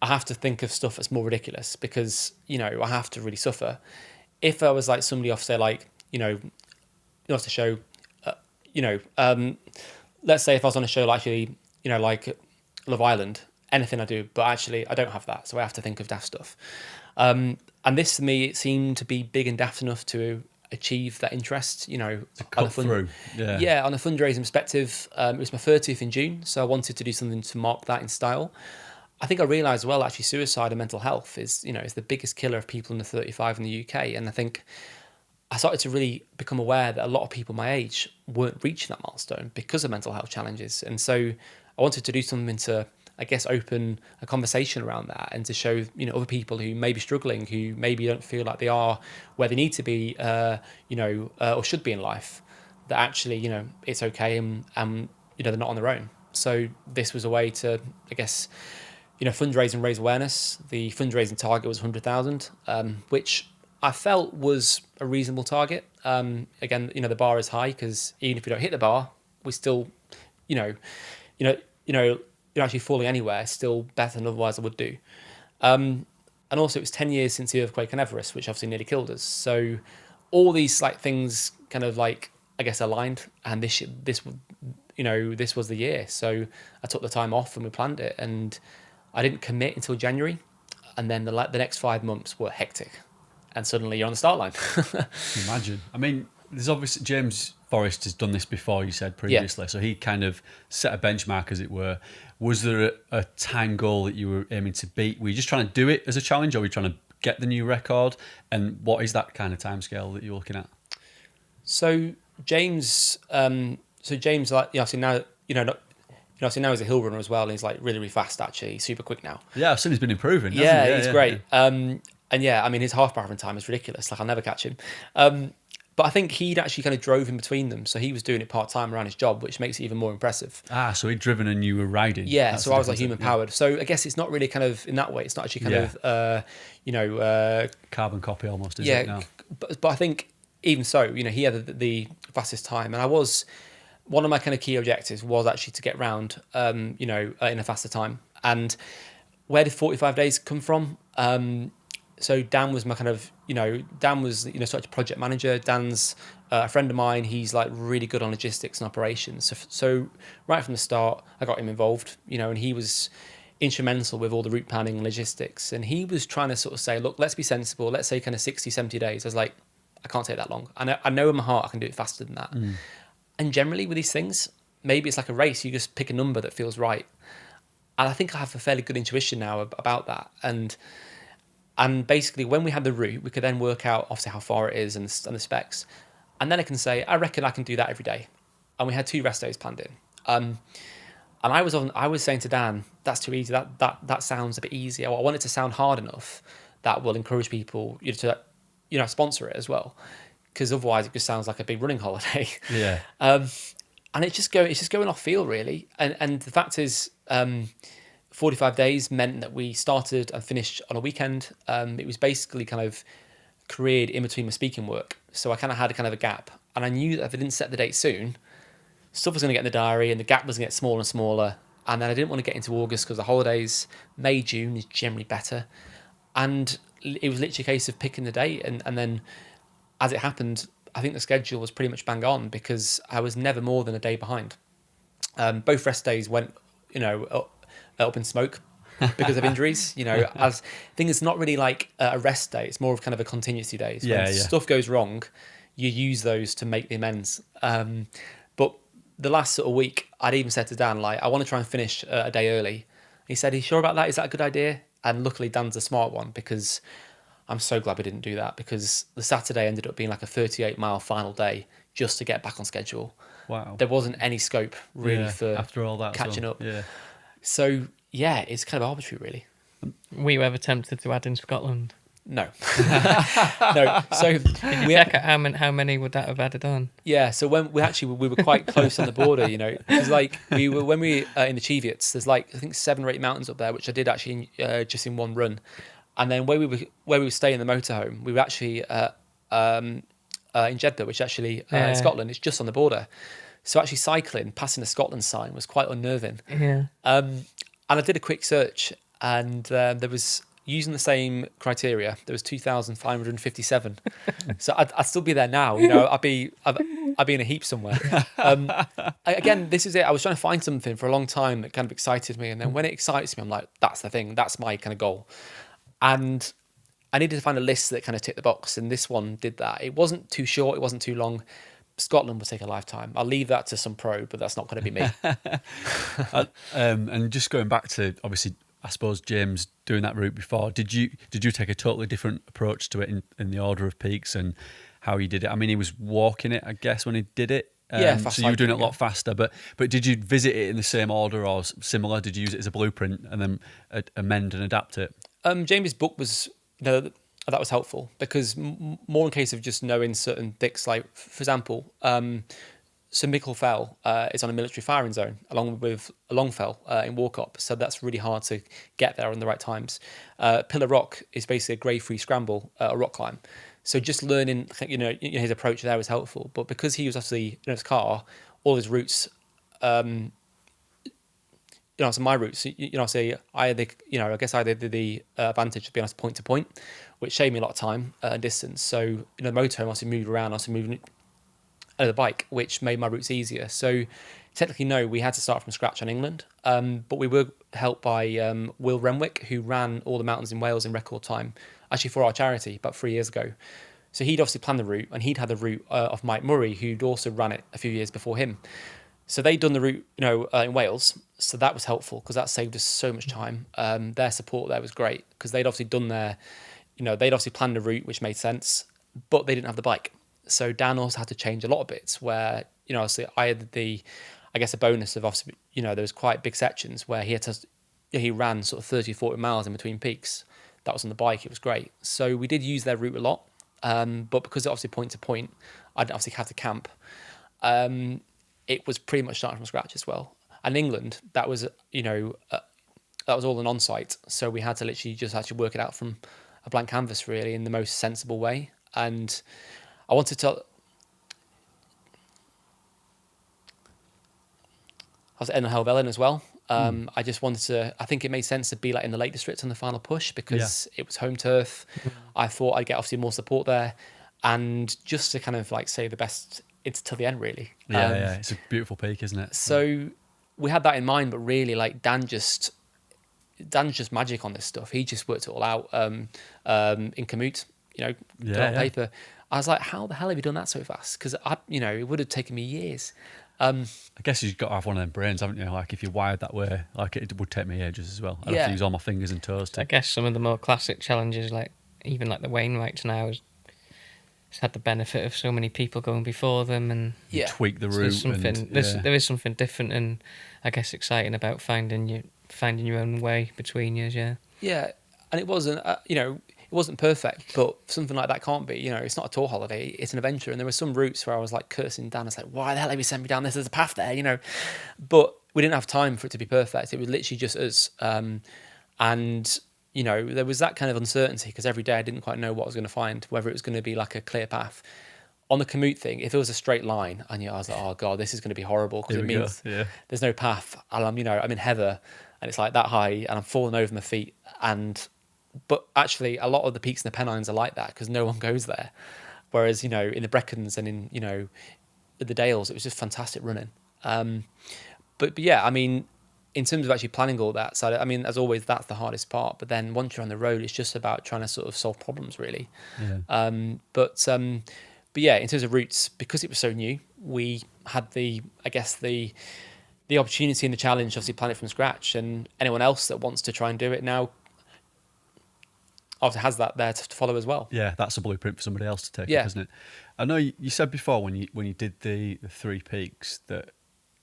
I have to think of stuff that's more ridiculous because, I have to really suffer. If I was like somebody off, say, like, off the show, let's say if I was on a show like, actually, like Love Island, anything I do, but actually I don't have that, so I have to think of daft stuff. And this to me, it seemed to be big and daft enough to achieve that interest, To cut through. Yeah, on a fundraising perspective, it was my 30th in June, so I wanted to do something to mark that in style. I think I realised, well, actually, suicide and mental health is the biggest killer of people under 35 in the UK, and I think I started to really become aware that a lot of people my age weren't reaching that milestone because of mental health challenges, and so I wanted to do something to, I guess, open a conversation around that and to show, other people who may be struggling, who maybe don't feel like they are where they need to be, or should be in life, that actually, it's okay and they're not on their own. So this was a way to, I guess, fundraise and raise awareness. The fundraising target was 100,000, which I felt was a reasonable target. Again, the bar is high because even if we don't hit the bar, we still, you're actually falling anywhere, still better than otherwise I would do. And also it was 10 years since the earthquake on Everest, which obviously nearly killed us. So all these like things kind of like, I guess, aligned, and this was the year. So I took the time off and we planned it, and I didn't commit until January, and then the next 5 months were hectic, and suddenly you're on the start line. Imagine. I mean, there's obviously James Forrest has done this before, you said previously, so he kind of set a benchmark, as it were. Was there a time goal that you were aiming to beat? Were you just trying to do it as a challenge, or were you trying to get the new record? And what is that kind of timescale that you're looking at? So James, like, obviously now, obviously now he's a hill runner as well, and he's like really, really fast, actually, super quick now. Yeah, I've seen he's been improving. Yeah, he's great. And yeah, I mean, his half marathon time is ridiculous. Like, I'll never catch him. But I think he'd actually kind of drove in between them. So he was doing it part-time around his job, which makes it even more impressive. So he'd driven and you were riding. Yeah, That's so I was like human-powered. Yeah. So I guess it's not really kind of, in that way, it's not actually kind of, carbon copy almost, is it now? But I think even so, he had the fastest time. And one of my kind of key objectives was actually to get round, in a faster time. And where did 45 days come from? So Dan was my kind of, Dan was, such a project manager. Dan's a friend of mine. He's like really good on logistics and operations. So right from the start, I got him involved, and he was instrumental with all the route planning and logistics. And he was trying to sort of say, look, let's be sensible. Let's say kind of 60, 70 days. I was like, I can't take that long. I know in my heart I can do it faster than that. And generally with these things, maybe it's like a race. You just pick a number that feels right. And I think I have a fairly good intuition now about that. And basically, when we had the route, we could then work out obviously how far it is and the specs. And then I can say, I reckon I can do that every day. And we had 2 rest days planned in. And I was saying to Dan, that's too easy. That sounds a bit easy. I want it to sound hard enough that will encourage people to sponsor it as well. Because otherwise, it just sounds like a big running holiday. Yeah. And it's just going off field, really. And the fact is, 45 days meant that we started and finished on a weekend. It was basically kind of careered in between my speaking work. So I kind of had a gap. And I knew that if I didn't set the date soon, stuff was going to get in the diary and the gap was going to get smaller and smaller. And then I didn't want to get into August because of the holidays. May, June is generally better. And it was literally a case of picking the date. And then as it happened, I think the schedule was pretty much bang on because I was never more than a day behind. Both rest days went, up in smoke because of injuries. As thing is not really like a rest day. It's more of kind of a contingency day. So when stuff goes wrong, you use those to make the amends. But the last sort of week, I'd even said to Dan, like, I want to try and finish a day early. He said, "Are you sure about that? Is that a good idea?" And luckily, Dan's a smart one because I'm so glad we didn't do that because the Saturday ended up being like a 38-mile final day just to get back on schedule. Wow. There wasn't any scope really for after all that catching up. Yeah. So yeah, it's kind of arbitrary, really. Were you ever tempted to add in Scotland? No. No. So Did you check out how many would that have added on? Yeah. So when we were quite close on the border, because like when we in the Cheviots, there's like I think 7 or 8 mountains up there, which I did actually just in one run, and then where we were staying in the motorhome, we were actually in Jeddah, which actually in Scotland, it's just on the border. So actually cycling, passing a Scotland sign was quite unnerving. Yeah. And I did a quick search, and there was, using the same criteria, there was 2,557. So I'd still be there now. I'd be in a heap somewhere. Again, this is it. I was trying to find something for a long time that kind of excited me, and then when it excites me, I'm like, that's the thing. That's my kind of goal. And I needed to find a list that kind of ticked the box, and this one did that. It wasn't too short. It wasn't too long. Scotland will take a lifetime. I'll leave that to some pro, but that's not going to be me. And just going back to, obviously, I suppose James doing that route before, did you take a totally different approach to it in the order of peaks and how you did it? I mean, he was walking it, I guess, when he did it. Fast so you were doing it a cycling, lot faster, but did you visit it in the same order or similar? Did you use it as a blueprint and then amend and adapt it? Jamie's book was, that was helpful, because more in case of just knowing certain things, like, for example, Sir Michael Fell is on a military firing zone, along with Longfell in Walcop, so that's really hard to get there on the right times. Pillar Rock is basically a grade-free scramble, a rock climb. So just learning, his approach there was helpful. But because he was obviously in his car, all his routes, so my routes, I guess I did the advantage of being able to point, which saved me a lot of time and distance. So the motor, I also moved around, moving the bike, which made my routes easier. So technically, no, we had to start from scratch on England, but we were helped by Will Renwick, who ran all the mountains in Wales in record time, actually for our charity about 3 years ago. So he'd obviously planned the route, and he'd had the route of Mike Murray, who'd also ran it a few years before him. So they'd done the route, in Wales. So that was helpful because that saved us so much time. Their support there was great because they'd obviously done they'd obviously planned a route which made sense, but they didn't have the bike. So Dan also had to change a lot of bits where, obviously I had a bonus of obviously, there was quite big sections where he ran sort of 30, 40 miles in between peaks. That was on the bike. It was great. So we did use their route a lot. But because it obviously point to point, I'd obviously have to camp. It was pretty much starting from scratch as well. And England, that was all an on-site. So we had to literally just actually work it out from a blank canvas, really, in the most sensible way. And I wanted to... I was at Enel Helvellyn as well. I just wanted to... I think it made sense to be like in the Lake District on the final push because it was home turf. I thought I'd get obviously more support there. And just to kind of like say the best... It's till the end, really. Yeah, it's a beautiful peak, isn't it? So we had that in mind, but really, like Dan's just magic on this stuff. He just worked it all out in commute, on paper. I was like, how the hell have you done that so fast? Because it would have taken me years. I guess you've got to have one of them brains, haven't you? Like if you're wired that way, like it would take me ages as well. I'd have to use all my fingers and toes. I guess some of the more classic challenges, like even like the Wainwrights now, has had the benefit of so many people going before them and tweak the route. There is something different and I guess exciting about finding your own way between years. Yeah, and it wasn't it wasn't perfect, but something like that can't be. It's not a tour holiday; it's an adventure. And there were some routes where I was like cursing Dan. I was like, "Why the hell have you sent me down this? There's a path there," But we didn't have time for it to be perfect. It was literally just us, and there was that kind of uncertainty because every day I didn't quite know what I was going to find, whether it was going to be like a clear path. On the commute thing, if it was a straight line, I was like, "Oh God, this is going to be horrible," because it means there's no path. And I'm in heather, and it's like that high, and I'm falling over my feet, But actually, a lot of the peaks in the Pennines are like that because no one goes there. Whereas, in the Brecons and in, the Dales, it was just fantastic running. But yeah, in terms of actually planning all that, so as always, that's the hardest part. But then once you're on the road, it's just about trying to sort of solve problems, really. Yeah. But yeah, in terms of routes, because it was so new, we had the opportunity and the challenge, obviously, plan it from scratch. And anyone else that wants to try and do it now obviously has that there to follow as well. Yeah, that's a blueprint for somebody else to take up, isn't it? I know you said before when you did the 3 peaks that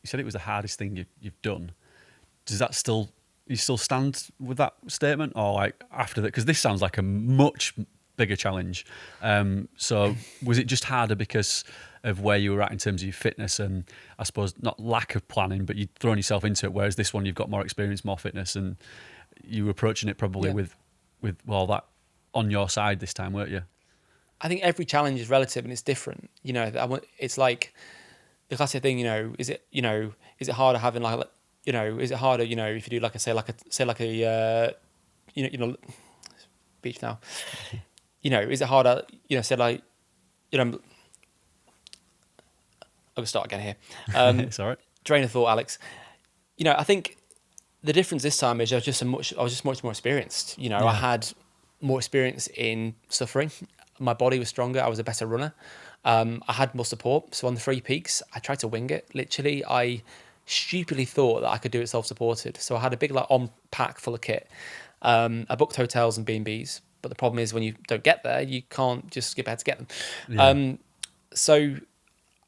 you said it was the hardest thing you've done. Does that you still stand with that statement, or like after that? Because this sounds like a much bigger challenge. So was it just harder because of where you were at in terms of your fitness and I suppose not lack of planning, but you'd thrown yourself into it, whereas this one you've got more experience, more fitness, and you were approaching it probably with that on your side this time, weren't you? I think every challenge is relative and it's different. It's like the classic thing, is it harder having like, is it harder, if you do like a beach now, is it harder, say like, I'm gonna start again here. It's all right. Train of thought, Alex. I think the difference this time is I was just much more experienced. I had more experience in suffering. My body was stronger. I was a better runner. I had more support. So on the 3 peaks, I tried to wing it. Literally, I stupidly thought that I could do it self-supported. So I had a big on pack full of kit. I booked hotels and B&Bs. But the problem is when you don't get there, you can't just skip ahead to get them. Yeah. So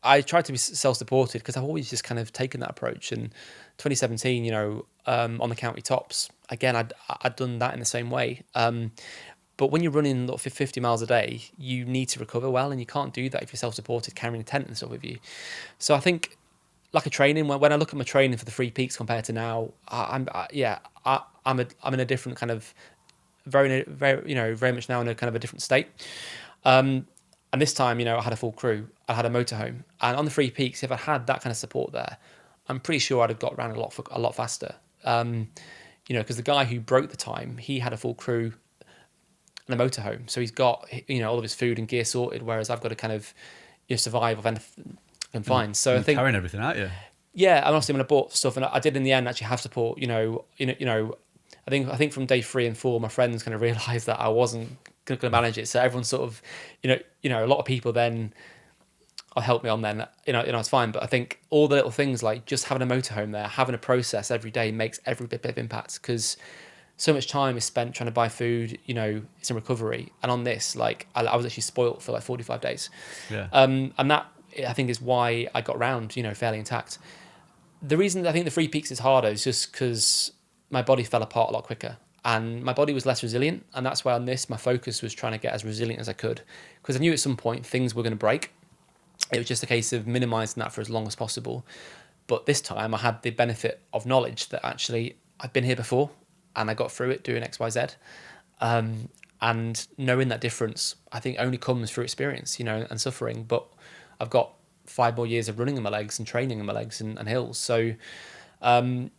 I tried to be self-supported because I've always just kind of taken that approach. And 2017, on the county tops, again, I'd done that in the same way. But when you're running 50 miles a day, you need to recover well, and you can't do that if you're self-supported, carrying a tent and stuff with you. So I think, like a training, when I look at my training for the 3 peaks compared to now, I'm in a different kind of very much now in a kind of a different state. And this time, I had a full crew, I had a motorhome, and on the 3 peaks, if I had that kind of support there, I'm pretty sure I'd have got around a lot faster. Because the guy who broke the time, he had a full crew and a motorhome, so he's got all of his food and gear sorted, whereas I've got to kind of survive of anything and find. So I think carrying everything out, yeah. Yeah, and obviously when I bought stuff, and I did in the end actually have support. I think from day 3 and 4, my friends kind of realised that I wasn't going to manage it. So everyone sort of, a lot of people then helped me on then. It's fine. But I think all the little things like just having a motorhome there, having a process every day makes every bit of impact, because so much time is spent trying to buy food. It's in recovery, and on this, like I was actually spoilt for like 45 days. Yeah. And that I think is why I got round, fairly intact. The reason I think the 3 peaks is harder is just because my body fell apart a lot quicker, and my body was less resilient, and that's why on this my focus was trying to get as resilient as I could, because I knew at some point things were going to break. It was just a case of minimizing that for as long as possible. But this time I had the benefit of knowledge that actually I've been here before and I got through it doing XYZ. And knowing that difference, I think, only comes through experience, and suffering. But I've got 5 more years of running in my legs and training in my legs and hills. So I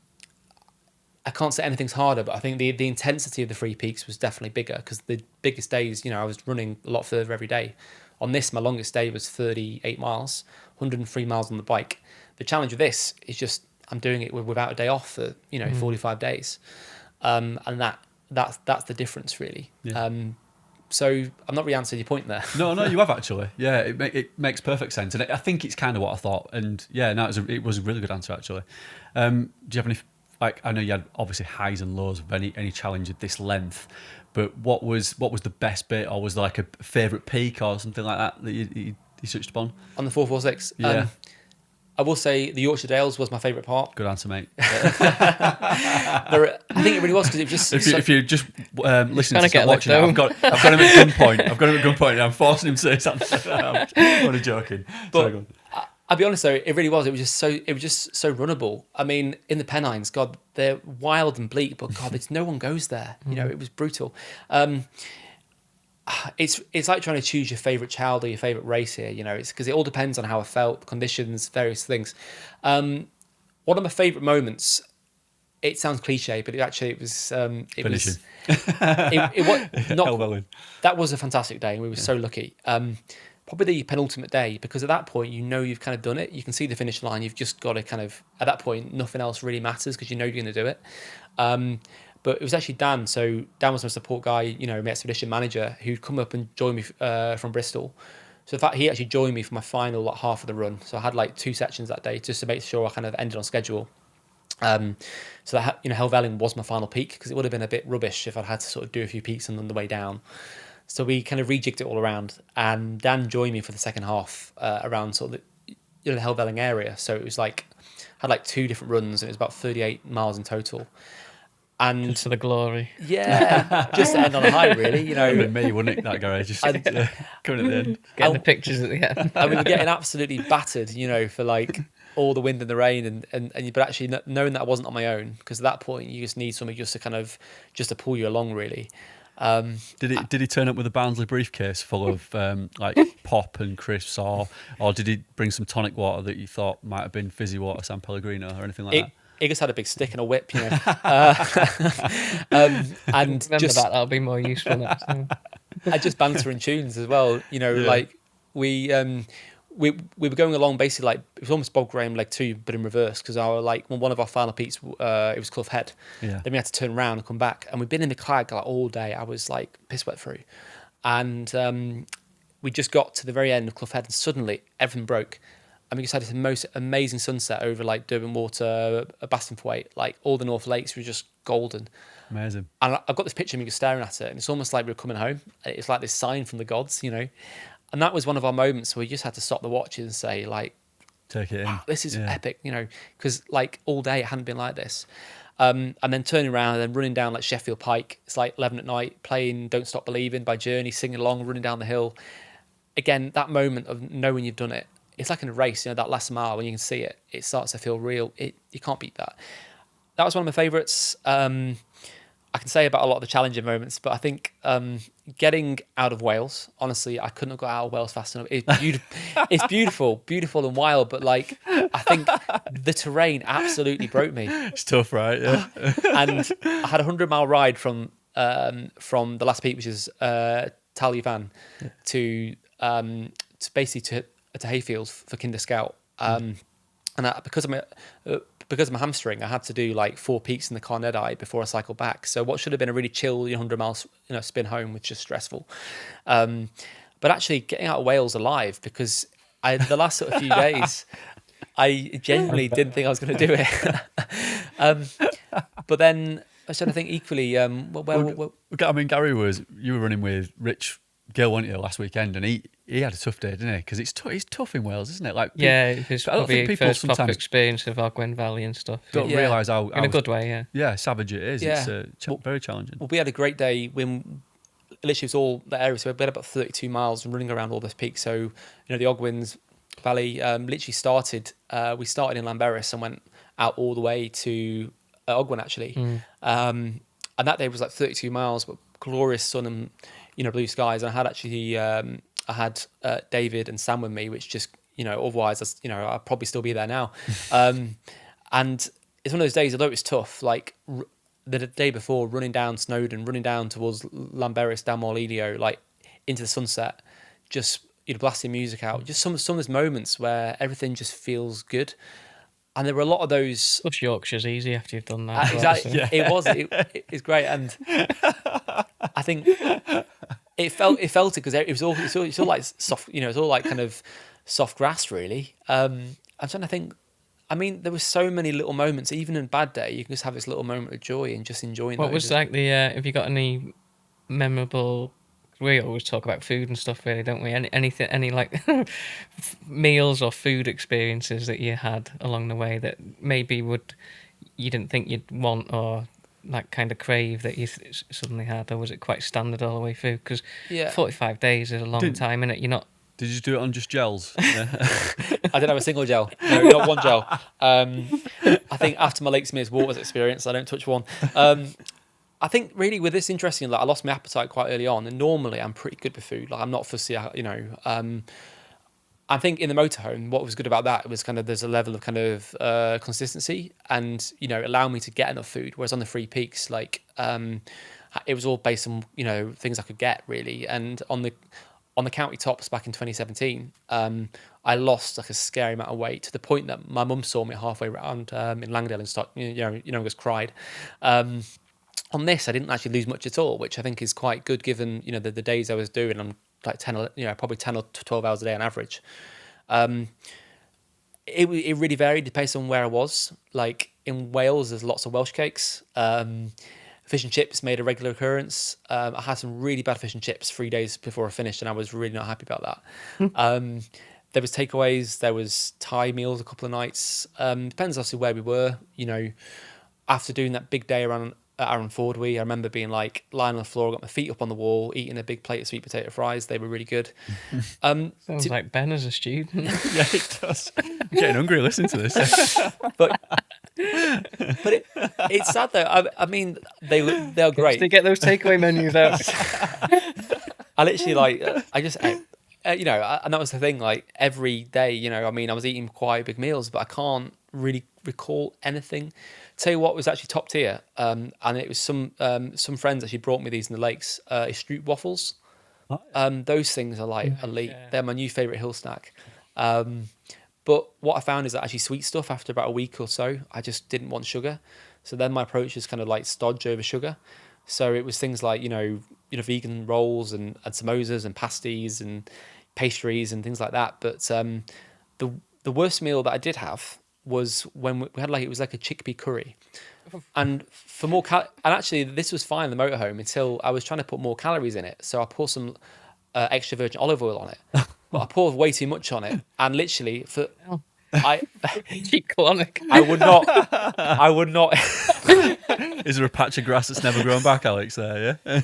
can't say anything's harder, but I think the intensity of the 3 peaks was definitely bigger, because the biggest days, I was running a lot further every day. On this, my longest day was 38 miles, 103 miles on the bike. The challenge with this is just I'm doing it without a day off for 45 days, and that's the difference really. Yeah. So I'm not really answering your point there. No, you have actually. Yeah, it makes perfect sense, and I think it's kind of what I thought. And yeah, no, it was a really good answer actually. Do you have any? Like, I know you had obviously highs and lows of any challenge at this length, but what was the best bit, or was there like a favourite peak or something like that you touched upon? On the 446? Yeah. I will say the Yorkshire Dales was my favourite part. Good answer, mate. I think it really was, because it was just... If you're just listening to get watching it, I've got him at gunpoint. And I'm forcing him to say his answer. I'm only joking. But Sorry, go on. I'll be honest though, it really was. It was just so runnable. I mean, in the Pennines, God, they're wild and bleak, but God, no one goes there. It was brutal. It's like trying to choose your favourite child or your favourite race here. It's because it all depends on how I felt, conditions, various things. One of my favourite moments. It sounds cliche, but it was. Finishing. That was a fantastic day, and we were so lucky. Probably the penultimate day, because at that point you've kind of done it. You can see the finish line. You've just got to kind of, at that point, nothing else really matters, because you're going to do it. But it was actually Dan. So Dan was my support guy, my expedition manager, who'd come up and join me from Bristol. So in fact, he actually joined me for my final half of the run. So I had 2 sections that day just to make sure I kind of ended on schedule. So that Helvellyn was my final peak, because it would have been a bit rubbish if I'd had to sort of do a few peaks on the way down. So we kind of rejigged it all around, and Dan joined me for the second half around sort of the Helvellyn area. So it was had 2 different runs, and it was about 38 miles in total. And Just for the glory. Yeah, just to end on a high, really. It would have been me, wouldn't it? That guy just coming at the end. Getting the pictures at the end. And we were getting absolutely battered, for all the wind and the rain, but actually knowing that I wasn't on my own, because at that point you just need somebody just to pull you along, really. Did he turn up with a Barnsley briefcase full of like pop and crisps, or did he bring some tonic water that you thought might have been fizzy water, San Pellegrino, or anything like that? He just had a big stick and a whip, and Remember just that'll be more useful next time. and just banter and tunes as well. Like we were going along basically like it was almost Bog Graham leg 2, but in reverse, because one of our final peaks it was Clough Head. Yeah. Then we had to turn around and come back, and we'd been in the clag like all day. I was like piss wet through, and we just got to the very end of Clough Head, and suddenly everything broke. And we just had this most amazing sunset over like Durban Water, Bastonthwaite, like all the North Lakes were just golden. Amazing. And I've got this picture of me just staring at it, and it's almost like we were coming home. It's like this sign from the gods, And that was one of our moments where we just had to stop the watches and say, like, Take it in. wow, this is epic, because like all day it hadn't been like this. And then turning around and then running down like Sheffield Pike. It's like 11 at night, playing Don't Stop Believing by Journey, singing along, running down the hill. Again, that moment of knowing you've done it. It's like in a race, that last mile when you can see it, it starts to feel real. You can't beat that. That was one of my favourites. I can say about a lot of the challenging moments, but I think getting out of Wales, honestly, I couldn't have got out of Wales fast enough. It's beautiful, beautiful and wild, but like I think the terrain absolutely broke me. It's tough, right? Yeah. And I had a 100-mile ride from the last peak, which is Talievan, to basically to Hayfield for Kinder Scout, and because of my hamstring, I had to do like 4 peaks in the Carnedai before I cycled back. So what should have been a really chill 100 miles spin home was just stressful. But actually getting out of Wales alive, because the last sort of few days I genuinely didn't think I was going to do it. But then I was trying to think equally. I mean, Gary you were running with Rich Gill, weren't you, last weekend, and he had a tough day, didn't he? Because it's tough in Wales, isn't it? Like, it was I don't probably think people first proper sometimes experience of Ogwen Valley and stuff. don't realise how in a good way, savage it is. Yeah. It's very challenging. Well, we had a great day when literally it was all the area. So we had about 32 miles running around all this peak. So the Ogwens Valley literally started. We started in Llanberis and went out all the way to Ogwen actually. And that day was like 32 miles, but glorious sun and blue skies. And I had actually David and Sam with me, which just otherwise I'd probably still be there now. And it's one of those days, although it's tough, like the day before, running down Snowdon, running down towards Llanberis, down Morlilio, like into the sunset, just blasting music out, just some of those moments where everything just feels good. And there were a lot of those. Plus Yorkshire's easy after you've done that. Exactly. Yeah. It's great, and I think it felt it because it's all like soft, it's all like kind of soft grass really. I'm trying to think. I mean, there were so many little moments, even in a bad day, you can just have this little moment of joy and just enjoying. What was like have you got any memorable? We always talk about food and stuff, really, don't we? Any like meals or food experiences that you had along the way that maybe you didn't think you'd want or like kind of crave that you suddenly had, or was it quite standard all the way through? Because 45 days is a long time, innit? You're not. Did you do it on just gels? I didn't have a single gel. No, not one gel. I think after my Lake Smears Waters experience, I don't touch one. I think really with this interesting, like I lost my appetite quite early on, and normally I'm pretty good with food. Like I'm not fussy, I think in the motorhome, what was good about that was kind of there's a level of kind of consistency, and allowing me to get enough food. Whereas on the free peaks, like it was all based on things I could get really. And on the county tops back in 2017, I lost like a scary amount of weight to the point that my mum saw me halfway around in Langdale and started just cried. On this, I didn't actually lose much at all, which I think is quite good given, the days I was doing. I'm like probably 10 or 12 hours a day on average. It really varied based on where I was. Like in Wales, there's lots of Welsh cakes. Fish and chips made a regular occurrence. I had some really bad fish and chips 3 days before I finished, and I was really not happy about that. There was takeaways. There was Thai meals a couple of nights. Depends obviously where we were. After doing that big day around at Aaron Fordwee. I remember being like lying on the floor, got my feet up on the wall, eating a big plate of sweet potato fries. They were really good. Sounds like Ben as a student. Yeah, it does. I'm getting hungry listening to this. But it's sad though. I mean, they're great. They get those takeaway menus out. I literally like I just ate, and that was the thing. Like every day, I mean, I was eating quite big meals, but I can't really recall anything. Tell you what was actually top tier, and it was some friends actually brought me these in the lakes. Stroop waffles. Those things are like elite. Yeah. They're my new favorite hill snack. But what I found is that actually sweet stuff after about a week or so, I just didn't want sugar. So then my approach is kind of like stodge over sugar. So it was things like, vegan rolls and samosas and pasties and pastries and things like that. But the worst meal that I did have was when we had it was like a chickpea curry. And for more and actually this was fine in the motorhome until I was trying to put more calories in it. So I poured some extra virgin olive oil on it. But I poured way too much on it. And literally I would not. Is there a patch of grass that's never grown back, Alex? There, yeah.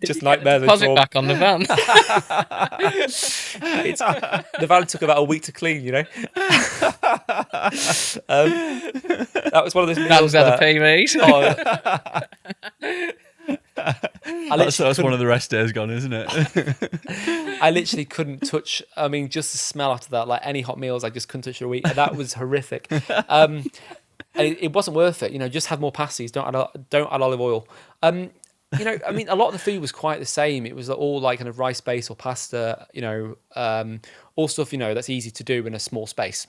Just nightmare. Deposit back on the van. The van took about a week to clean. That was one of those meals. That was the pay raise. That's one of the rest days gone, isn't it? I literally couldn't touch. I mean, just the smell after that, like any hot meals, I just couldn't touch for a week. That was horrific. And it wasn't worth it. Just have more pasties. Don't add olive oil. I mean, a lot of the food was quite the same. It was all like kind of rice base or pasta. All stuff that's easy to do in a small space.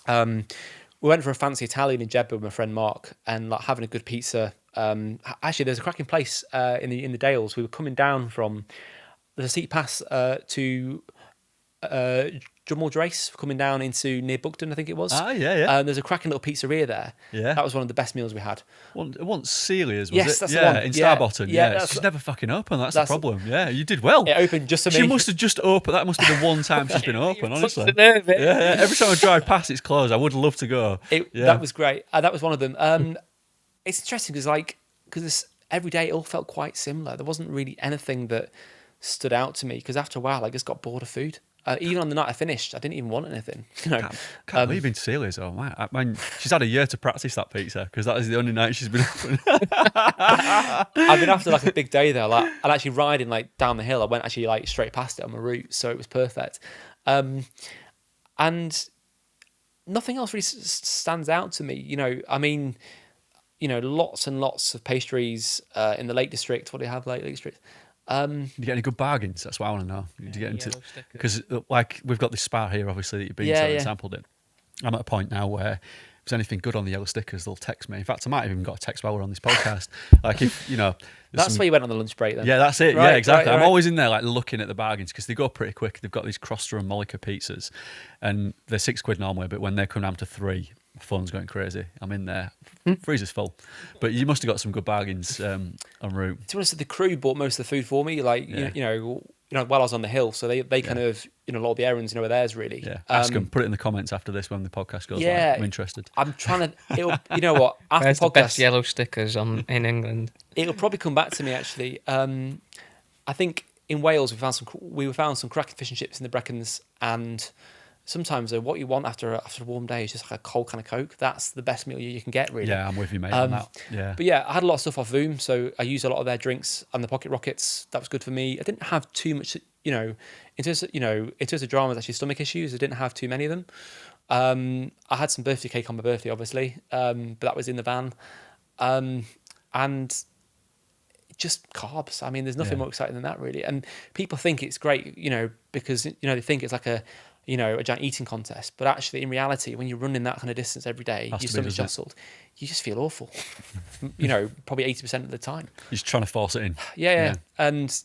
We went for a fancy Italian in Jeddah with my friend Mark, and like having a good pizza. Actually, there's a cracking place in the Dales. We were coming down from the seat pass to Drummond Race, coming down into near Bugden, I think it was. Ah, yeah. There's a cracking little pizzeria there. Yeah, that was one of the best meals we had. Once Celia's, was yes, it? That's the one. In Starbottom. Yeah, she's never fucking open. That's the problem. Yeah, you did well. It opened just to me. She must have just opened. That must be the one time she's been open. Honestly, yeah. Every time I drive past, it's closed. I would love to go. That was great. That was one of them. It's interesting because every day it all felt quite similar. There wasn't really anything that stood out to me because after a while I just got bored of food. Even on the night I finished, I didn't even want anything. Can't believe you've been to Celia's. Oh man, she's had a year to practice that pizza because that is the only night she's been open. I've been after like a big day though. Like I'm actually riding like down the hill. I went actually like straight past it on my route, so it was perfect. And nothing else really stands out to me. I mean, lots and lots of pastries in the Lake District. What do you have, Lake District? Did you get any good bargains? That's what I want to know. Did you get into because like we've got this spar here, obviously that you've been to and sampled it. I'm at a point now where if there's anything good on the yellow stickers, they'll text me. In fact, I might have even got a text while we're on this podcast. Like if that's where you went on the lunch break then. Yeah, that's it. Right, yeah, exactly. Right. I'm always in there like looking at the bargains because they go pretty quick. They've got these Crosster and Mollica pizzas, and they're £6 normally, but when they come down to £3, my phone's going crazy. I'm in there, freezer's full. But you must have got some good bargains en route. To be honest, the crew bought most of the food for me. Like while I was on the hill, so they kind of a lot of the errands were theirs really. Yeah, ask them. Put it in the comments after this when the podcast goes yeah, live. I'm interested. I'm trying to. You know what? After Where's the podcast, the best yellow stickers in England? It'll probably come back to me actually. I think in Wales we found some cracking fish and chips in the Brecons, and sometimes what you want after a warm day is just like a cold can of Coke. That's the best meal you can get, really. Yeah, I'm with you, mate, on that. Yeah. But yeah, I had a lot of stuff off Voom, so I used a lot of their drinks and the Pocket Rockets. That was good for me. I didn't have too much, in terms of dramas, actually stomach issues. I didn't have too many of them. I had some birthday cake on my birthday, obviously, but that was in the van. And just carbs. I mean, there's nothing more exciting than that, really. And people think it's great, because they think it's like a giant eating contest. But actually, in reality, when you're running that kind of distance every day, your stomach's jostled, you just feel awful. Probably 80% of the time. You're just trying to force it in. Yeah. And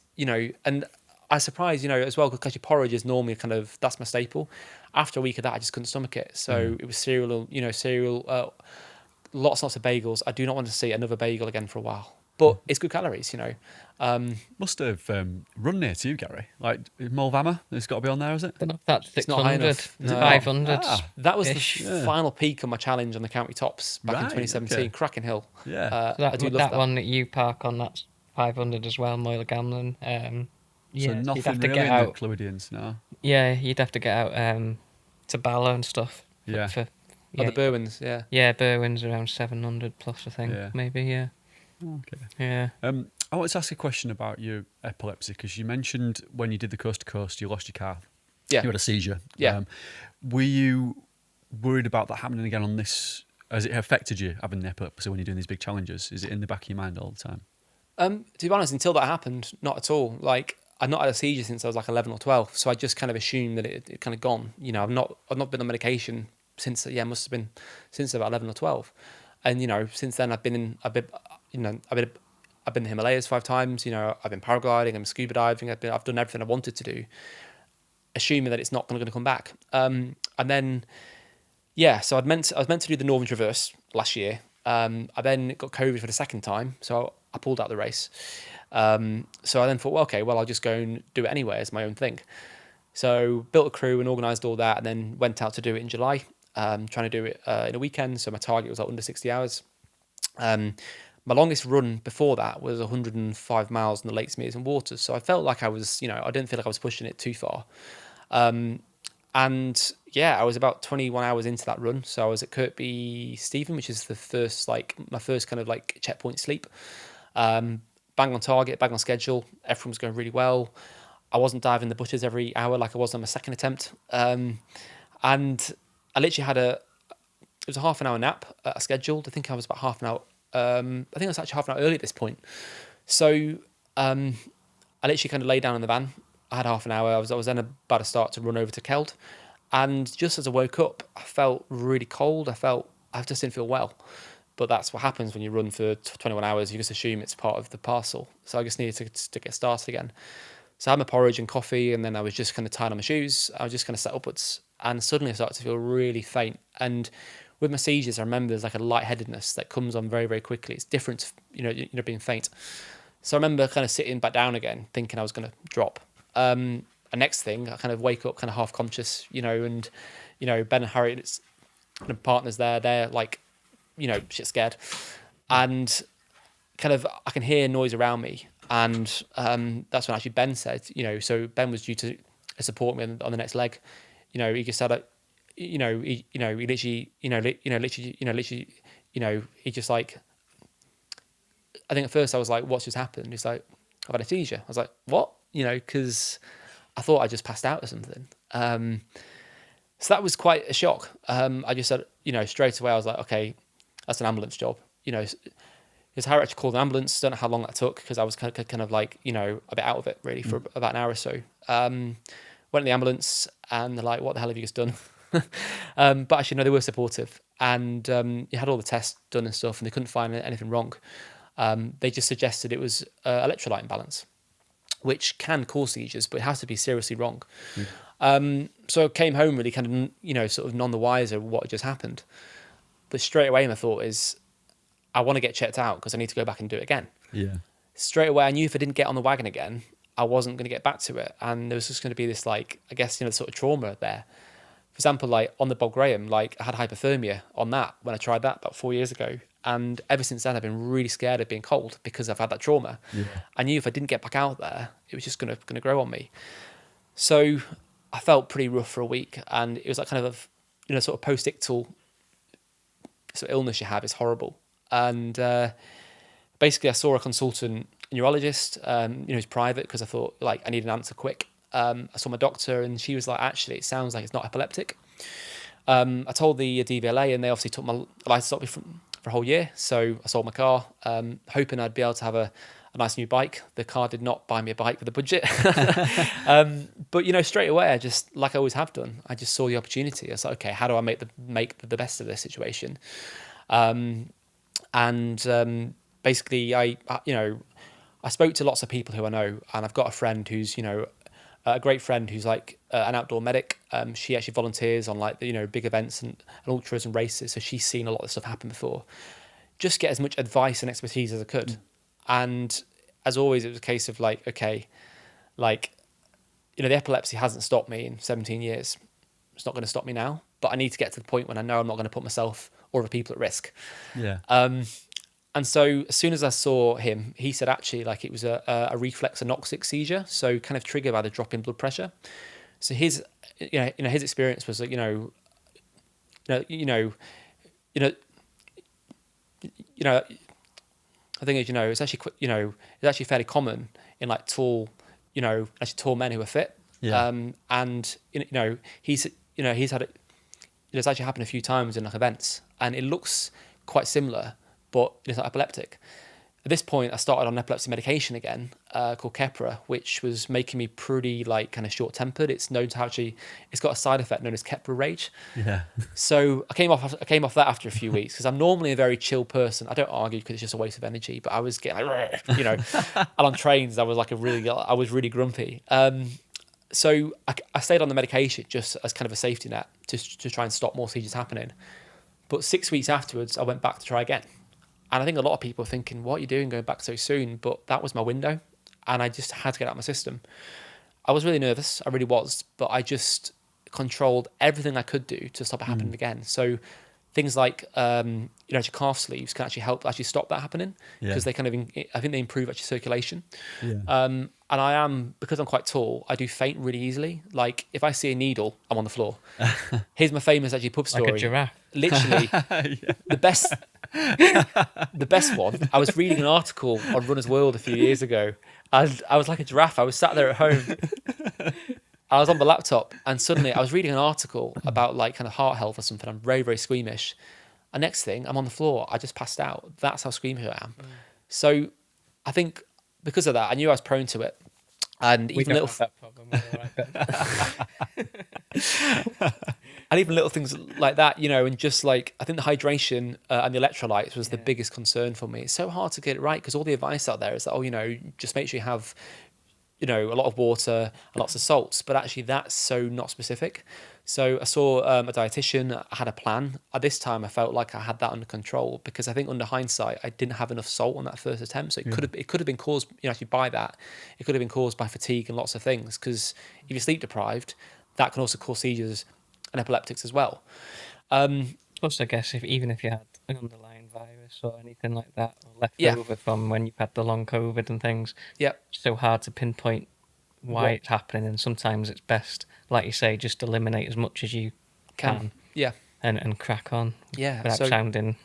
and I was surprised, as well, because your porridge is normally that's my staple. After a week of that, I just couldn't stomach it. So it was cereal, lots and lots of bagels. I do not want to see another bagel again for a while. but it's good calories, you know. Must have run near to you, Gary. Like Mulvama, it's got to be on there, is it? That's It's not high 600, enough. No. 500. That was Ish. the final peak of my challenge on the county tops back in Right, 2017, okay. Cracking Hill. Yeah. I do love that. one that you park on, that's 500 as well, Moyle Gamlin. So You'd nothing have to really get in out. the Clwydians, no. Yeah, you'd have to get out to Bala and stuff. Yeah. Oh, the Berwins, yeah. Yeah, Berwyn's around 700 plus, I think. Yeah. Maybe, yeah. Okay. Yeah. I wanted to ask a question about your epilepsy, because you mentioned when you did the coast to coast, you lost your car. Yeah. You had a seizure. Yeah. Were you worried about that happening again on this? Has it affected you having the epilepsy when you're doing these big challenges? Is it in the back of your mind all the time? To be honest, until that happened, not at all. Like, I've not had a seizure since I was like 11 or 12, so I just kind of assumed that it kind of gone. You know, I've not been on medication since, must have been since about 11 or 12, and you know, since then I've been in the Himalayas 5 times. You know, I've been paragliding, I'm scuba diving. I've done everything I wanted to do, assuming that it's not going to come back. And then, so I was meant to do the Northern Traverse last year. I then got COVID for the second time, so I pulled out the race. So I then thought, well, okay, well, I'll just go and do it anyway as my own thing. So built a crew and organised all that, and then went out to do it in July, trying to do it in a weekend. So my target was like under 60 hours. My longest run before that was 105 miles in the lakes, meres and waters. So I felt like I was, I didn't feel like I was pushing it too far. And yeah, I was about 21 hours into that run. So I was at Kirkby Stephen, which is my first kind of like checkpoint sleep. Bang on target, bang on schedule. Everything was going really well. I wasn't diving the bushes every hour like I was on my second attempt. And I literally had it was a half an hour nap scheduled. I think I was about half an hour. I think I was actually half an hour early at this point. So I literally kind of lay down in the van. I had half an hour. I was then about to start to run over to Keld. And just as I woke up, I felt really cold. I just didn't feel well. But that's what happens when you run for 21 hours. You just assume it's part of the parcel. So I just needed to get started again. So I had my porridge and coffee, and then I was just kind of tying on my shoes. I was just kind of set upwards. And suddenly I started to feel really faint. And with my seizures, I remember there's like a lightheadedness that comes on very, very quickly. It's different, being faint. So I remember kind of sitting back down again, thinking I was going to drop. And next thing, I kind of wake up kind of half conscious, and, Ben and Harriet's kind of partners there, they're like, shit scared. And kind of, I can hear noise around me. And that's when actually Ben said, so Ben was due to support me on the next leg. He just said, he literally, he just like, I think at first I was like, what's just happened? He's like, I've had a seizure. I was like, what? Because I thought I just passed out or something. So that was quite a shock. I just said, straight away, I was like, okay, that's an ambulance job. Because Harriet actually called an ambulance. Don't know how long that took because I was kind of like, a bit out of it really for about an hour or so. Went in the ambulance and they're like, what the hell have you just done? But actually, no, they were supportive. And you had all the tests done and stuff and they couldn't find anything wrong. They just suggested it was electrolyte imbalance, which can cause seizures, but it has to be seriously wrong. So I came home really kind of, sort of none the wiser what had just happened. But straight away, my thought is, I want to get checked out because I need to go back and do it again. Yeah. Straight away, I knew if I didn't get on the wagon again, I wasn't going to get back to it. And there was just going to be this, like, I guess, sort of trauma there. For example, like on the Bob Graham, like I had hypothermia on that when I tried that about 4 years ago. And ever since then, I've been really scared of being cold because I've had that trauma. Yeah. I knew if I didn't get back out there, it was just going to grow on me. So I felt pretty rough for a week. And it was like kind of, sort of post-ictal sort of illness you have is horrible. And basically I saw a consultant neurologist, who's private because I thought like I need an answer quick. I saw my doctor and she was like, actually, it sounds like it's not epileptic. I told the DVLA and they obviously took my license off me for a whole year. So I sold my car, hoping I'd be able to have a nice new bike. The car did not buy me a bike with a budget. But, straight away, I just, like I always have done, I just saw the opportunity. I was like, okay, how do I make the best of this situation? Basically, I spoke to lots of people who I know, and I've got a friend who's, a great friend who's like an outdoor medic. She actually volunteers on like big events and ultras and races, so she's seen a lot of stuff happen before. Just get as much advice and expertise as I could, And as always, it was a case of like, okay, like, the epilepsy hasn't stopped me in 17 years. It's not going to stop me now, but I need to get to the point when I know I'm not going to put myself or other people at risk. Yeah. And so as soon as I saw him, he said actually like it was a reflex anoxic seizure, so kind of triggered by the drop in blood pressure. So his his experience was that I think it's actually it's actually fairly common in like tall men who are fit. Yeah. And he's had it. It's actually happened a few times in like events, and it looks quite similar, but it's not epileptic. At this point, I started on epilepsy medication again, called Keppra, which was making me pretty like kind of short-tempered. It's known to actually, it's got a side effect known as Keppra rage. Yeah. So I came off that after a few weeks because I'm normally a very chill person. I don't argue because it's just a waste of energy, but I was getting like, and on trains I was like really grumpy. So I stayed on the medication just as kind of a safety net to try and stop more seizures happening. But 6 weeks afterwards, I went back to try again. And I think a lot of people are thinking, what are you doing going back so soon? But that was my window. And I just had to get out of my system. I was really nervous. I really was. But I just controlled everything I could do to stop it happening again. So things like, your calf sleeves can actually help actually stop that happening. Because they kind of, I think they improve actually circulation. Yeah. And because I'm quite tall, I do faint really easily. Like if I see a needle, I'm on the floor. Here's my famous actually pub story. Like a giraffe. Literally, the best one. I was reading an article on Runner's World a few years ago, and I was like a giraffe. I was sat there at home. I was on the laptop, and suddenly I was reading an article about like kind of heart health or something. I'm very, very squeamish. And next thing, I'm on the floor. I just passed out. That's how squeamish I am. So I think because of that, I knew I was prone to it. And We even don't little have that problem. We're all right. and even little things like that, and just like I think the hydration and the electrolytes was the biggest concern for me. It's so hard to get it right because all the advice out there is that just make sure you have a lot of water and lots of salts, but actually that's so not specific. So I saw a dietitian. I had a plan. At this time, I felt like I had that under control because I think under hindsight, I didn't have enough salt on that first attempt. So it could have been caused, actually by that. It could have been caused by fatigue and lots of things. Because if you're sleep deprived, that can also cause seizures and epileptics as well. Plus, I guess even if you had an underlying virus or anything like that, or left Yeah. over from when you've had the long COVID and things, Yeah. it's so hard to pinpoint why it's happening. And sometimes it's best, like you say, just eliminate as much as you can Yeah. and crack on. Yeah. Without So sounding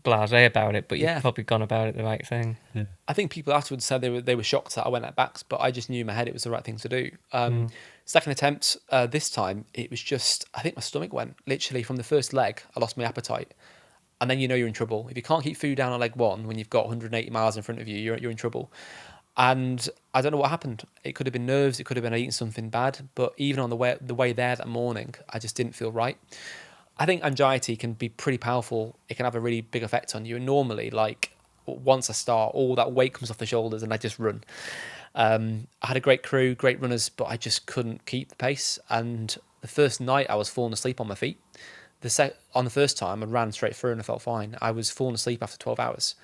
blasé about it, but Yeah. you've probably gone about it the right thing. Yeah. I think people afterwards said they were shocked that I went at backs, but I just knew in my head it was the right thing to do. Second attempt, this time it was just I think my stomach went literally from the first leg. I lost my appetite, and then you're in trouble. If you can't keep food down on leg one when you've got 180 miles in front of you, you're in trouble. And I don't know what happened. It could have been nerves. It could have been eating something bad. But even on the way there that morning, I just didn't feel right. I think anxiety can be pretty powerful. It can have a really big effect on you. And normally, like once I start, all that weight comes off the shoulders and I just run. I had a great crew, great runners, but I just couldn't keep the pace. And the first night I was falling asleep on my feet. On the first time I ran straight through and I felt fine. I was falling asleep after 12 hours,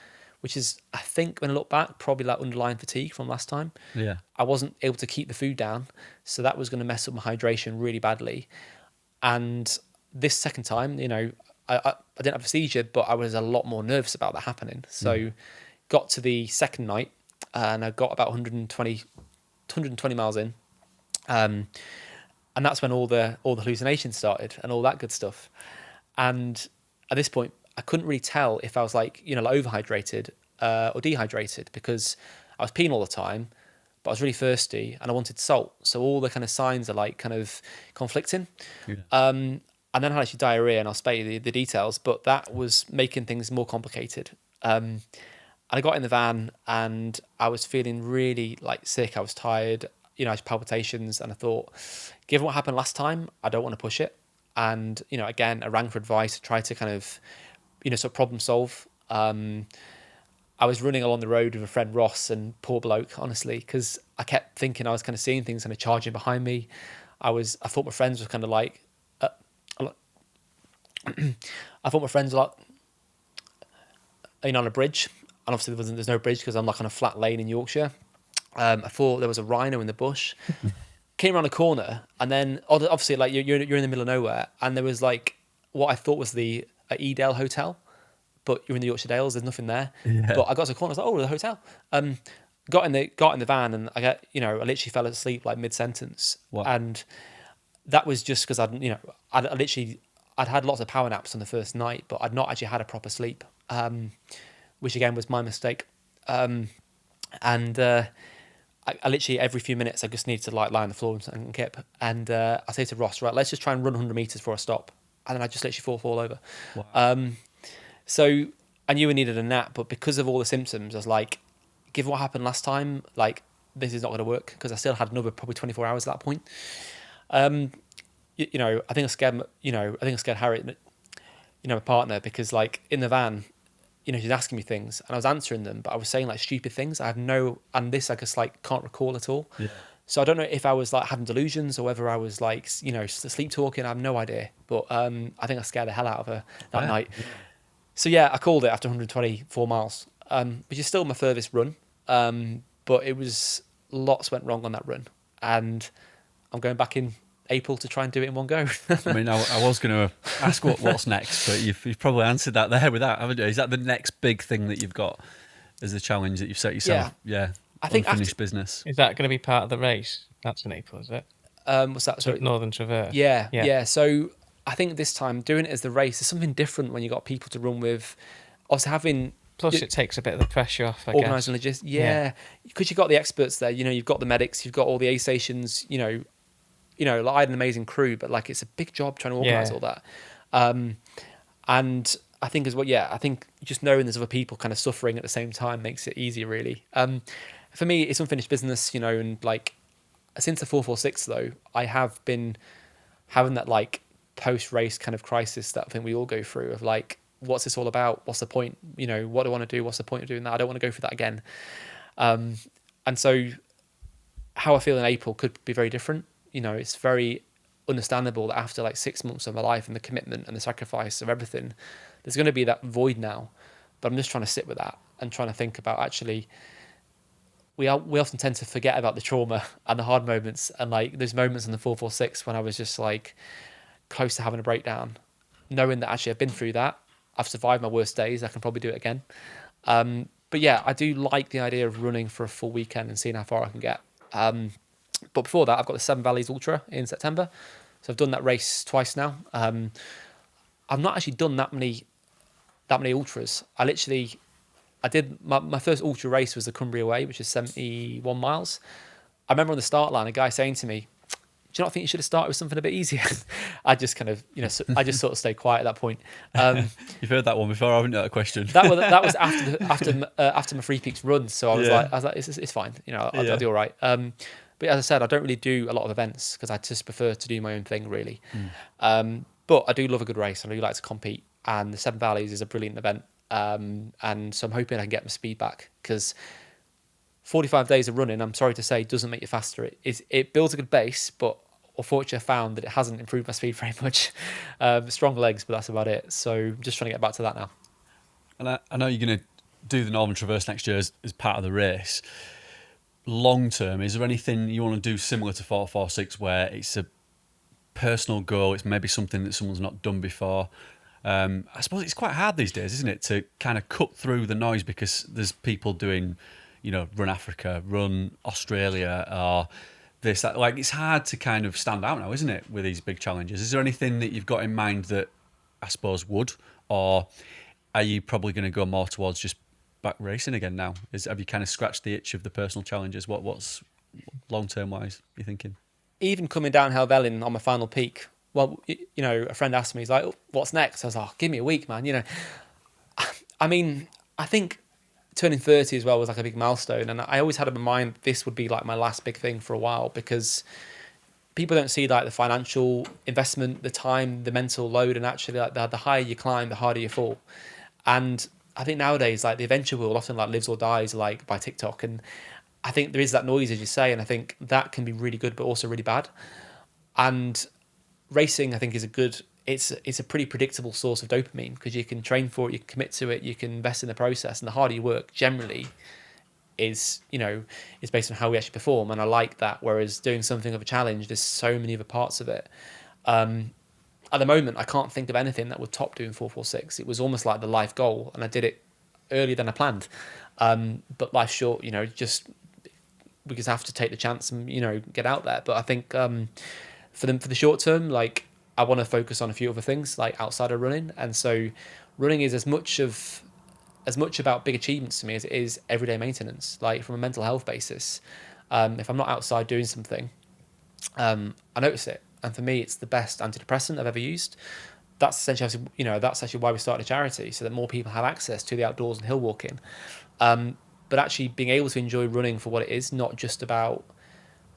which is, I think when I look back, probably like underlying fatigue from last time. Yeah. I wasn't able to keep the food down. So that was going to mess up my hydration really badly. And this second time, I didn't have a seizure, but I was a lot more nervous about that happening. So got to the second night and I got about 120 miles in. And that's when all the hallucinations started and all that good stuff. And at this point, I couldn't really tell if I was like overhydrated or dehydrated because I was peeing all the time, but I was really thirsty and I wanted salt. So all the kind of signs are like kind of conflicting. Yeah. And then I had actually diarrhea, and I'll spare you the details, but that was making things more complicated. And I got in the van and I was feeling really like sick. I was tired, I had palpitations, and I thought, given what happened last time, I don't want to push it. And, again, I rang for advice, tried to kind of, sort of problem solve. I was running along the road with a friend, Ross, and poor bloke, honestly, because I kept thinking I was kind of seeing things kind of charging behind me. I thought my friends were kind of like, I thought my friends were like, on a bridge, obviously there's no bridge because I'm like on a flat lane in Yorkshire. I thought there was a rhino in the bush. Came around a corner, and then obviously like you're in the middle of nowhere, and there was like what I thought was the Edale Hotel, but you're in the Yorkshire Dales. There's nothing there. Yeah. But I got to the corner. I was like, oh, the hotel. Got in the van, and I literally fell asleep like mid sentence, Wow. and that was just because I'd had lots of power naps on the first night, but I'd not actually had a proper sleep, which again was my mistake. I literally every few minutes I just need to like lie on the floor and kip. And I say to Ross, right, let's just try and run 100 meters before I stop. And then I just literally fall over. Wow. So I knew I needed a nap, but because of all the symptoms, I was like, given what happened last time, like this is not going to work because I still had another probably 24 hours at that point. I think I scared Harriet, my partner, because like in the van, she's asking me things and I was answering them, but I was saying like stupid things. And this I just like can't recall at all. Yeah. So I don't know if I was like having delusions or whether I was like, sleep talking. I have no idea. But I think I scared the hell out of her that night. Yeah. So yeah, I called it after 124 miles, which is still my furthest run. But it was lots went wrong on that run, and I'm going back in April to try and do it in one go. I mean, I was going to ask what's next, but you've probably answered that there with that, haven't you? Is that the next big thing that you've got as the challenge that you've set yourself? Yeah. I think unfinished business. Is that going to be part of the race? That's in April, is it? What's that? Sorry. Northern Traverse. Yeah. So I think this time doing it as the race is something different when you got people to run with. Also having. Plus, it takes a bit of the pressure off, I organising guess. logistics. Yeah, because you've got the experts there. You've got the medics. You've got all the aid stations. Like I had an amazing crew, but like it's a big job trying to organise all that. And I think as well, I think just knowing there's other people kind of suffering at the same time makes it easier, really. For me, it's unfinished business, and like since the 446 though, I have been having that like post-race kind of crisis that I think we all go through of like, what's this all about? What's the point? What do I want to do? What's the point of doing that? I don't want to go through that again. And so how I feel in April could be very different. It's very understandable that after like 6 months of my life and the commitment and the sacrifice of everything, there's going to be that void now. But I'm just trying to sit with that and trying to think about actually, we often tend to forget about the trauma and the hard moments and like those moments in the 446 when I was just like close to having a breakdown, knowing that actually I've been through that. I've survived my worst days. I can probably do it again. But yeah, I do like the idea of running for a full weekend and seeing how far I can get. But before that, I've got the Seven Valleys Ultra in September. So I've done that race twice now. I've not actually done that many ultras. I did my first ultra race was the Cumbria Way, which is 71 miles. I remember on the start line, a guy saying to me, do you not think you should have started with something a bit easier? I just kind of, I just sort of stayed quiet at that point. You've heard that one before, haven't you? That question. That was after my Three Peaks run. So I was like, it's fine. I'll do all right. But as I said, I don't really do a lot of events because I just prefer to do my own thing, really. But I do love a good race. I do like to compete, and the Seven Valleys is a brilliant event. And so I'm hoping I can get my speed back because 45 days of running, I'm sorry to say, doesn't make you faster. It builds a good base, but unfortunately I found that it hasn't improved my speed very much. Strong legs, but that's about it. So I'm just trying to get back to that now. And I know you're going to do the Northern Traverse next year as part of the race. Long term, is there anything you want to do similar to 446 where it's a personal goal, it's maybe something that someone's not done before? I suppose it's quite hard these days, isn't it, to kind of cut through the noise because there's people doing, Run Africa, Run Australia, or this, that. Like, it's hard to kind of stand out now, isn't it, with these big challenges? Is there anything that you've got in mind that I suppose would, or are you probably going to go more towards just back racing again now? Have you kind of scratched the itch of the personal challenges? What's long term wise you thinking? Even coming down Helvellyn on my final peak, well, a friend asked me, he's like, oh, what's next? I was like, give me a week, man. I mean, I think turning 30 as well was like a big milestone, and I always had in my mind this would be like my last big thing for a while because people don't see like the financial investment, the time, the mental load, and actually like the higher you climb, the harder you fall. And I think nowadays, like the adventure world often like lives or dies like by TikTok, and I think there is that noise, as you say, and I think that can be really good, but also really bad. And racing, I think, is a good it's a pretty predictable source of dopamine because you can train for it, you can commit to it, you can invest in the process, and the harder you work generally is based on how we actually perform, and I like that. Whereas doing something of a challenge, there's so many other parts of it. At the moment, I can't think of anything that would top doing 446. It was almost like the life goal, and I did it earlier than I planned. But life's short, just we just have to take the chance and get out there. But I think for the short term, like I want to focus on a few other things like outside of running, and so running is as much about big achievements to me as it is everyday maintenance. Like from a mental health basis, if I'm not outside doing something, I notice it. And for me, it's the best antidepressant I've ever used. That's essentially, that's actually why we started a charity, so that more people have access to the outdoors and hill walking. But actually being able to enjoy running for what it is, not just about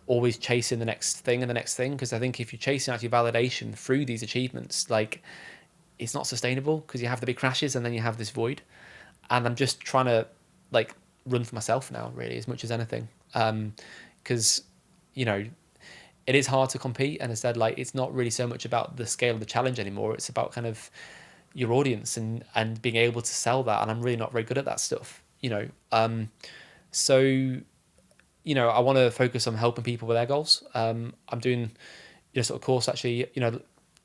always chasing the next thing and the next thing. Because I think if you're chasing actually validation through these achievements, like it's not sustainable because you have the big crashes and then you have this void. And I'm just trying to like run for myself now, really, as much as anything. Because, it is hard to compete, and instead, like, it's not really so much about the scale of the challenge anymore. It's about kind of your audience and being able to sell that. And I'm really not very good at that stuff, So, I want to focus on helping people with their goals. I'm doing, sort of course actually, like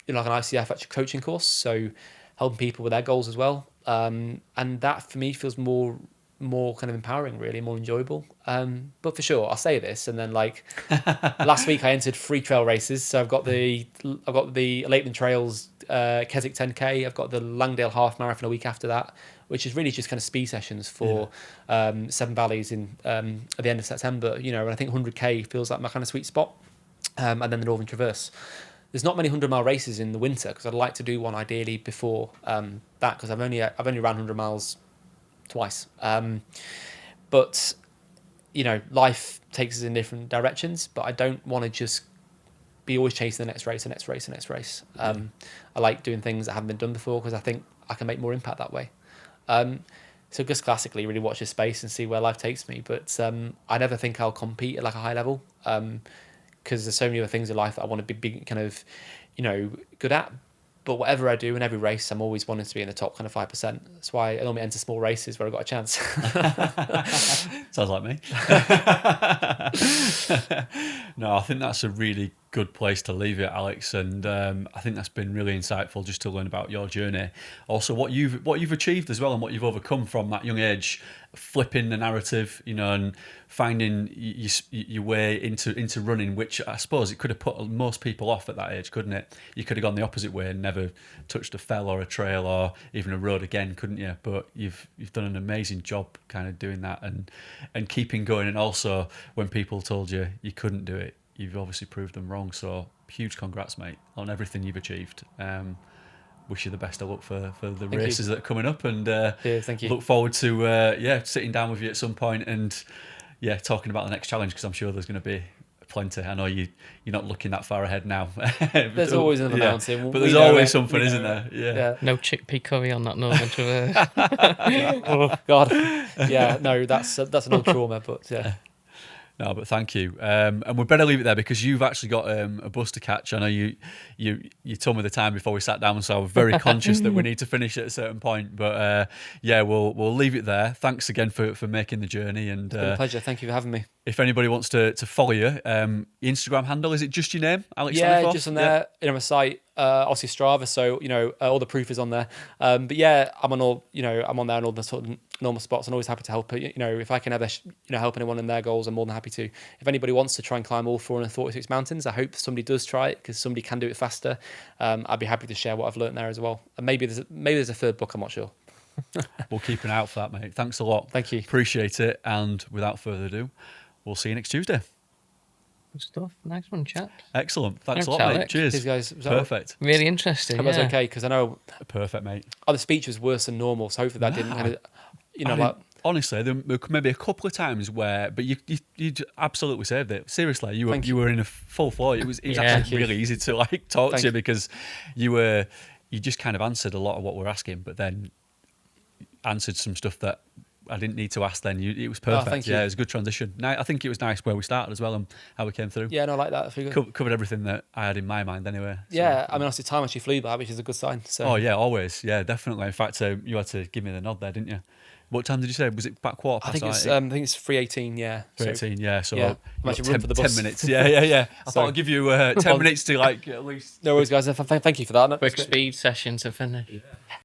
an ICF actually coaching course. So helping people with their goals as well. And that for me feels more kind of empowering, really, more enjoyable. But for sure, I'll say this, and then like last week I entered 3 trail races. So I've got the Lakeland Trails Keswick 10K. I've got the Langdale Half Marathon a week after that, which is really just kind of speed sessions for Seven Valleys at the end of September. And I think 100K feels like my kind of sweet spot. And then the Northern Traverse. There's not many 100-mile races in the winter because I'd like to do one ideally before that, because I've only ran 100 miles twice. But life takes us in different directions, but I don't want to just be always chasing the next race. I like doing things that haven't been done before because I think I can make more impact that way. So just classically really watch this space and see where life takes me. But I never think I'll compete at like a high level because there's so many other things in life that I want to be kind of, good at. But whatever I do in every race, I'm always wanting to be in the top kind of 5%. That's why I normally enter small races where I've got a chance. Sounds like me. No, I think that's a really good place to leave it, Alex. And I think that's been really insightful just to learn about your journey. Also, what you've achieved as well and what you've overcome from that young age, flipping the narrative, and finding your way into running, which I suppose it could have put most people off at that age, couldn't it? You could have gone the opposite way and never touched a fell or a trail or even a road again, couldn't you? But you've done an amazing job kind of doing that and keeping going. And also, when people told you couldn't do it, you've obviously proved them wrong. So huge congrats, mate, on everything you've achieved. Wish you the best of luck for the races that are coming up, and thank you. Look forward to sitting down with you at some point and talking about the next challenge, because I'm sure there's going to be plenty. I know you're not looking that far ahead now. There's always another mountain, but there's always something, isn't there? Yeah. No chickpea curry on that Northern Traverse. Oh God, yeah, no, that's an old trauma, but yeah. No, but thank you. And we better leave it there because you've actually got a bus to catch. I know you told me the time before we sat down, so I was very conscious that we need to finish at a certain point. But we'll leave it there. Thanks again for making the journey. And It's been a pleasure. Thank you for having me. If anybody wants to follow you, your Instagram handle, is it just your name, Alex Staniforth? Yeah, just on there. My site, obviously Strava, so all the proof is on there. But yeah, I'm on all I'm on there in all the sort of normal spots, and always happy to help. If I can ever help anyone in their goals, I'm more than happy to. If anybody wants to try and climb all 446 mountains, I hope somebody does try it because somebody can do it faster. I'd be happy to share what I've learned there as well. And maybe there's a third book. I'm not sure. We'll keep an eye out for that, mate. Thanks a lot. Thank you. Appreciate it. And without further ado, we'll see you next Tuesday. Good stuff. Nice one, chat. Excellent. Thanks a lot, Alex. mate. Cheers. Cheers, guys. Was that Perfect. Really interesting. Hope that's okay, because I know Perfect, mate. the speech was worse than normal, so hopefully that didn't kind of, Honestly, there were maybe a couple of times where, but you absolutely saved it. Seriously, you were in a full flow. It was actually really easy to talk to you because you just kind of answered a lot of what we're asking, but then answered some stuff that I didn't need to ask then. It was perfect. thank you. Yeah, it was a good transition. I think it was nice where we started as well and how we came through. Yeah, no, I like that. That's really good. Covered everything that I had in my mind anyway. So. Yeah, I mean, obviously time actually flew by, which is a good sign. So. Oh yeah, always. Yeah, definitely. In fact, you had to give me the nod there, didn't you? What time did you say? Was it back quarter past? I think it's 3:18. Yeah. 3:18. Yeah. So yeah, I'm actually running for the bus. 10 minutes. Yeah. I So- thought I'd give you 10 minutes to like at least. No worries, guys. Thank you for that. Quick speed session to finish.